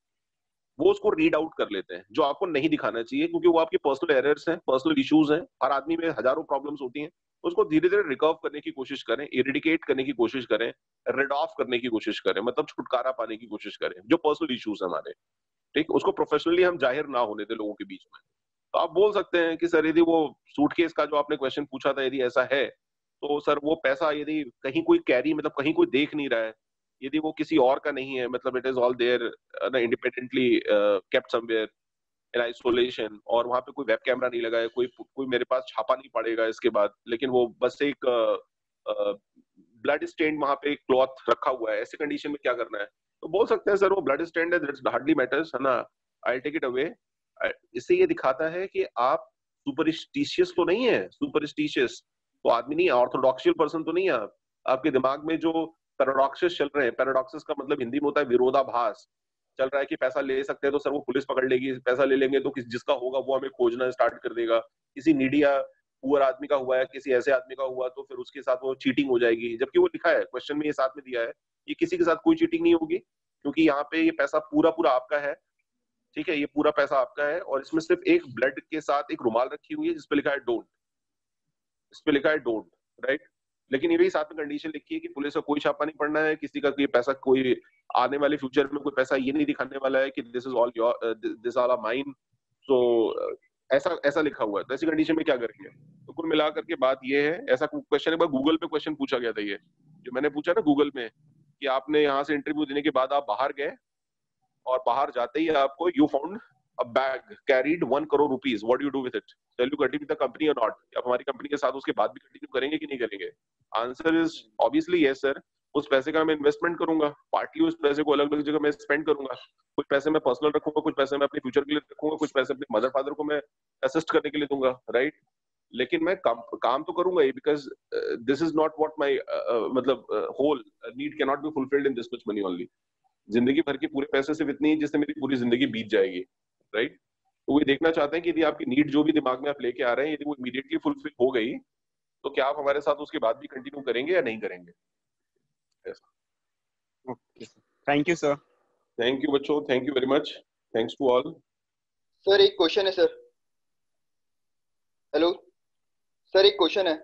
वो उसको रीड आउट कर लेते हैं, जो आपको नहीं दिखाना चाहिए क्योंकि वो आपके पर्सनल एरर्स हैं, पर्सनल इश्यूज हैं। हर आदमी में हजारों प्रॉब्लम्स होती हैं। उसको धीरे धीरे रिकवर करने की कोशिश करें, इरिडिकेट करने की कोशिश करें, रिड ऑफ करने की कोशिश करें, मतलब छुटकारा पाने की कोशिश करें जो पर्सनल इश्यूज है हमारे, ठीक। उसको प्रोफेशनली हम जाहिर ना होने दें लोगों के बीच में। तो आप बोल सकते हैं कि सर यदि वो सूटकेस का जो आपने क्वेश्चन पूछा था यदि ऐसा है तो सर वो पैसा यदि कहीं कोई कैरी, मतलब कहीं कोई देख नहीं रहा है, यदि वो किसी और का नहीं है, मतलब it is all there independently kept somewhere in isolation, और वहां पे कोई वेब कैमरा नहीं लगा है, कोई कोई मेरे पास छापा नहीं पड़ेगा इसके बाद, लेकिन वो बस एक ब्लड स्टेन वहां पे क्लॉथ रखा हुआ है, ऐसे कंडीशन में क्या करना है? तो बोल सकते हैं सर वो ब्लड स्टेन है, दैट्स हार्डली मैटर्स, है ना, आई टेक इट अवे। इससे ये दिखाता है कि आप सुपरस्टिशियस तो नहीं है, सुपरस्टिशियस तो आदमी नहीं है, ऑर्थोडॉक्सियल पर्सन तो नहीं है आप। आपके दिमाग में जो पैराडॉक्सेस चल रहे हैं, पैराडॉक्सेस का मतलब हिंदी में होता है विरोधाभास, चल रहा है कि पैसा ले सकते हैं तो सर वो पुलिस पकड़ लेगी, पैसा ले लेंगे तो जिसका होगा वो हमें खोजना स्टार्ट कर देगा, किसी नीडिया पुअर आदमी का हुआ है, किसी ऐसे आदमी का हुआ तो फिर उसके साथ वो चीटिंग हो जाएगी, जबकि वो लिखा है क्वेश्चन में, ये साथ में दिया है, ये किसी के साथ कोई चीटिंग नहीं होगी क्योंकि यहाँ पे ये पैसा पूरा पूरा आपका है, ठीक है, ये पूरा पैसा आपका है। और इसमें सिर्फ एक ब्लड के साथ एक रुमाल रखी हुई है जिसपे लिखा है डोंट, इस पे लिखा है डोंट, राइट। लेकिन ये भी साथ में कंडीशन लिखी है कि पुलिस का कोई छापा नहीं पड़ना है, किसी का कोई पैसा, कोई आने वाले फ्यूचर में कोई पैसा ये नहीं दिखाने वाला है कि this is all your, this all are mine. तो ऐसा ऐसा लिखा हुआ है। तो ऐसी कंडीशन में क्या करेंगे? तो कुल मिलाकर के बात ये है, ऐसा क्वेश्चन एक बार गूगल पे क्वेश्चन पूछा गया था, ये जो मैंने पूछा ना गूगल में, कि आपने यहाँ से इंटरव्यू देने के बाद आप बाहर गए और बाहर जाते ही आपको you found a bag carried 1 crore rupees, what do you do with it? Will you continue with the company और नॉट? आप हमारी कंपनी के साथ उसके बाद भी कंटिन्यू करेंगे कि नहीं करेंगे? Answer is obviously yes sir. उस पैसे का मैं इन्वेस्टमेंट करूंगा, पार्टली उस पैसे को अलग अलग जगह मैं स्पेंड करूंगा। कुछ पैसे मैं पर्सनल रखूंगा, कुछ पैसे मैं अपने फ्यूचर के लिए रखूंगा, कुछ पैसे अपने मदर फादर को मैं असिस्ट करने के लिए दूंगा, राइट। लेकिन मैं काम तो करूंगा ही, because this is not what my मतलब whole need can not be fulfilled in this much money only. जिंदगी भर के पूरे पैसे सिर्फ इतनी है जिससे मेरी पूरी जिंदगी बीत जाएगी, राइट। तो वो देखना चाहते हैं कि यदि आपकी नीड जो भी दिमाग में आप लेके आ रहे हैं, यदि वो इमीडिएटली फुलफिल हो गई, तो क्या आप हमारे साथ उसके बाद भी कंटिन्यू करेंगे या नहीं करेंगे? Okay, thank you sir. Thank you बच्चों, thank you very much, thanks to all. Sir एक क्वेश्चन है सर। हेलो सर, एक क्वेश्चन है।